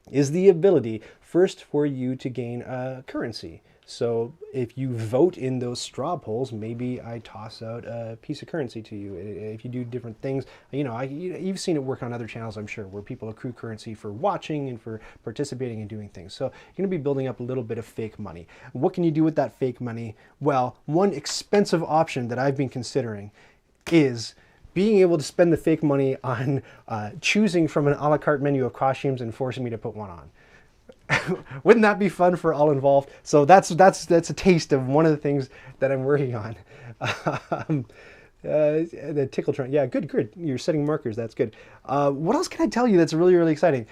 is the ability first for you to gain currency. So if you vote in those straw polls, maybe I toss out a piece of currency to you. If you do different things, you know, you've seen it work on other channels, I'm sure, where people accrue currency for watching and for participating and doing things. So you're going to be building up a little bit of fake money. What can you do with that fake money? Well, one expensive option that I've been considering is being able to spend the fake money on choosing from an a la carte menu of costumes and forcing me to put one on. Wouldn't that be fun for all involved? So that's a taste of one of the things that I'm working on. The tickle trunk, yeah, good. You're setting markers, that's good. What else can I tell you that's really, really exciting?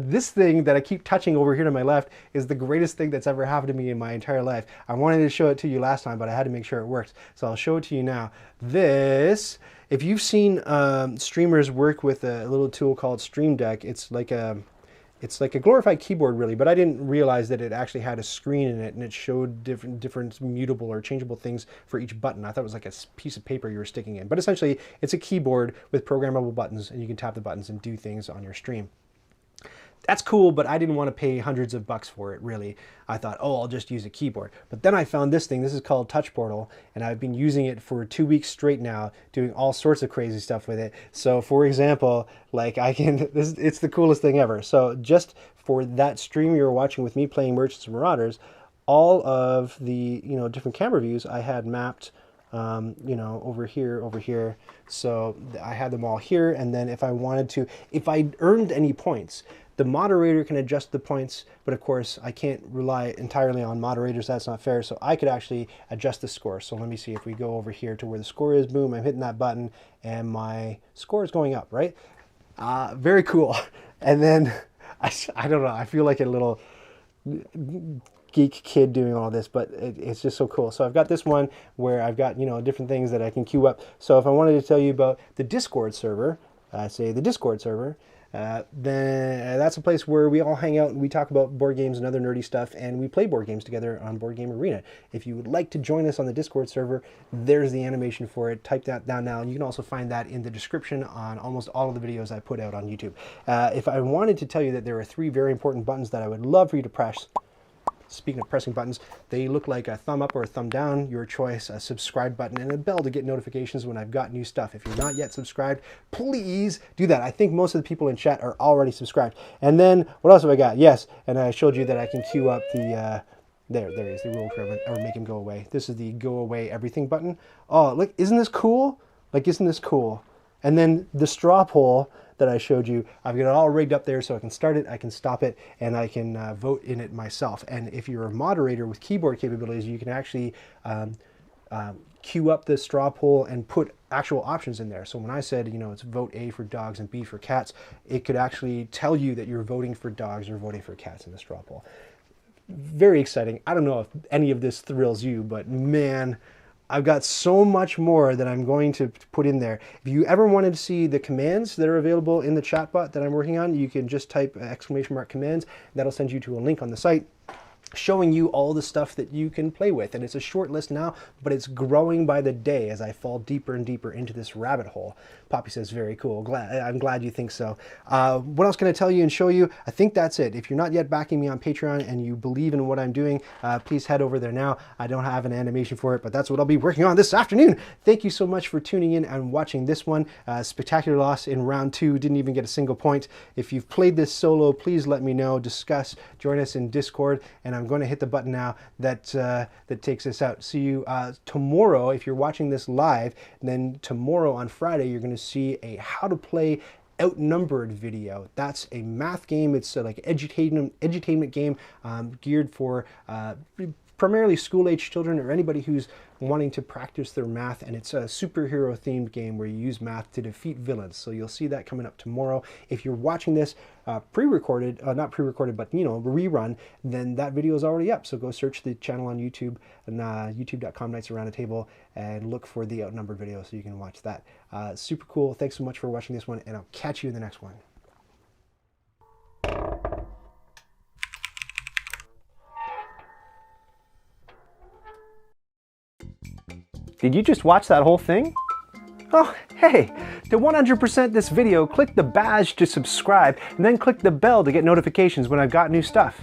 This thing that I keep touching over here to my left is the greatest thing that's ever happened to me in my entire life. I wanted to show it to you last time, but I had to make sure it worked. So I'll show it to you now. This, if you've seen streamers work with a little tool called Stream Deck, it's like a glorified keyboard, really, but I didn't realize that it actually had a screen in it and it showed different mutable or changeable things for each button. I thought it was like a piece of paper you were sticking in, but essentially it's a keyboard with programmable buttons and you can tap the buttons and do things on your stream. That's cool, but I didn't want to pay hundreds of bucks for it, really. I thought, oh, I'll just use a keyboard. But then I found this thing. This is called Touch Portal, and I've been using it for 2 weeks straight now, doing all sorts of crazy stuff with it. So, for example, like it's the coolest thing ever. So, just for that stream you were watching with me playing Merchants and Marauders, all of the different camera views I had mapped over here. So I had them all here, and then if I wanted to, if I earned any points, the moderator can adjust the points, but of course I can't rely entirely on moderators. That's not fair. So I could actually adjust the score. So let me see if we go over here to where the score is. Boom, I'm hitting that button and my score is going up, right? Very cool. And then I don't know, I feel like a little geek kid doing all this, but it's just so cool. So I've got this one where I've got different things that I can queue up. So if I wanted to tell you about the Discord server, say the Discord server, then that's a place where we all hang out and we talk about board games and other nerdy stuff, and we play board games together on Board Game Arena. If you would like to join us on the Discord server, there's the animation for it. Type that down now. You can also find that in the description on almost all of the videos I put out on YouTube. If I wanted to tell you that there are 3 very important buttons that I would love for you to press. Speaking of pressing buttons, they look like a thumb up or a thumb down, your choice, a subscribe button, and a bell to get notifications when I've got new stuff. If you're not yet subscribed, please do that. I think most of the people in chat are already subscribed. And then, what else have I got? Yes, and I showed you that I can queue up the, there is the rule curve, or make him go away. This is the go away everything button. Oh, look, isn't this cool? Like, isn't this cool? And then the straw poll that I showed you, I've got it all rigged up there so I can start it, I can stop it, and I can vote in it myself. And if you're a moderator with keyboard capabilities, you can actually queue up the straw poll and put actual options in there. So when I said, it's vote A for dogs and B for cats, it could actually tell you that you're voting for dogs or voting for cats in the straw poll. Very exciting. I don't know if any of this thrills you, but man, I've got so much more that I'm going to put in there. If you ever wanted to see the commands that are available in the chatbot that I'm working on, you can just type !commands. That'll send you to a link on the site showing you all the stuff that you can play with. And it's a short list now, but it's growing by the day as I fall deeper and deeper into this rabbit hole. Poppy says, very cool. I'm glad you think so. What else can I tell you and show you? I think that's it. If you're not yet backing me on Patreon and you believe in what I'm doing, please head over there now. I don't have an animation for it, but that's what I'll be working on this afternoon. Thank you so much for tuning in and watching this one. Spectacular loss in round 2. Didn't even get a single point. If you've played this solo, please let me know. Discuss. Join us in Discord. And I'm going to hit the button now that that takes us out. See you tomorrow. If you're watching this live, then tomorrow on Friday, you're going to see a how to play Outnumbered video. That's a math game. It's like an edutainment game geared for primarily school-age children or anybody who's wanting to practice their math, and it's a superhero themed game where you use math to defeat villains. So you'll see that coming up tomorrow. If you're watching this pre-recorded, not pre-recorded, but rerun, then that video is already up. So go search the channel on YouTube and youtube.com Knights Around a Table and look for the Outnumbered video so you can watch that. Super cool. Thanks so much for watching this one, and I'll catch you in the next one. Did you just watch that whole thing? Oh, hey, to 100% this video, click the badge to subscribe and then click the bell to get notifications when I've got new stuff.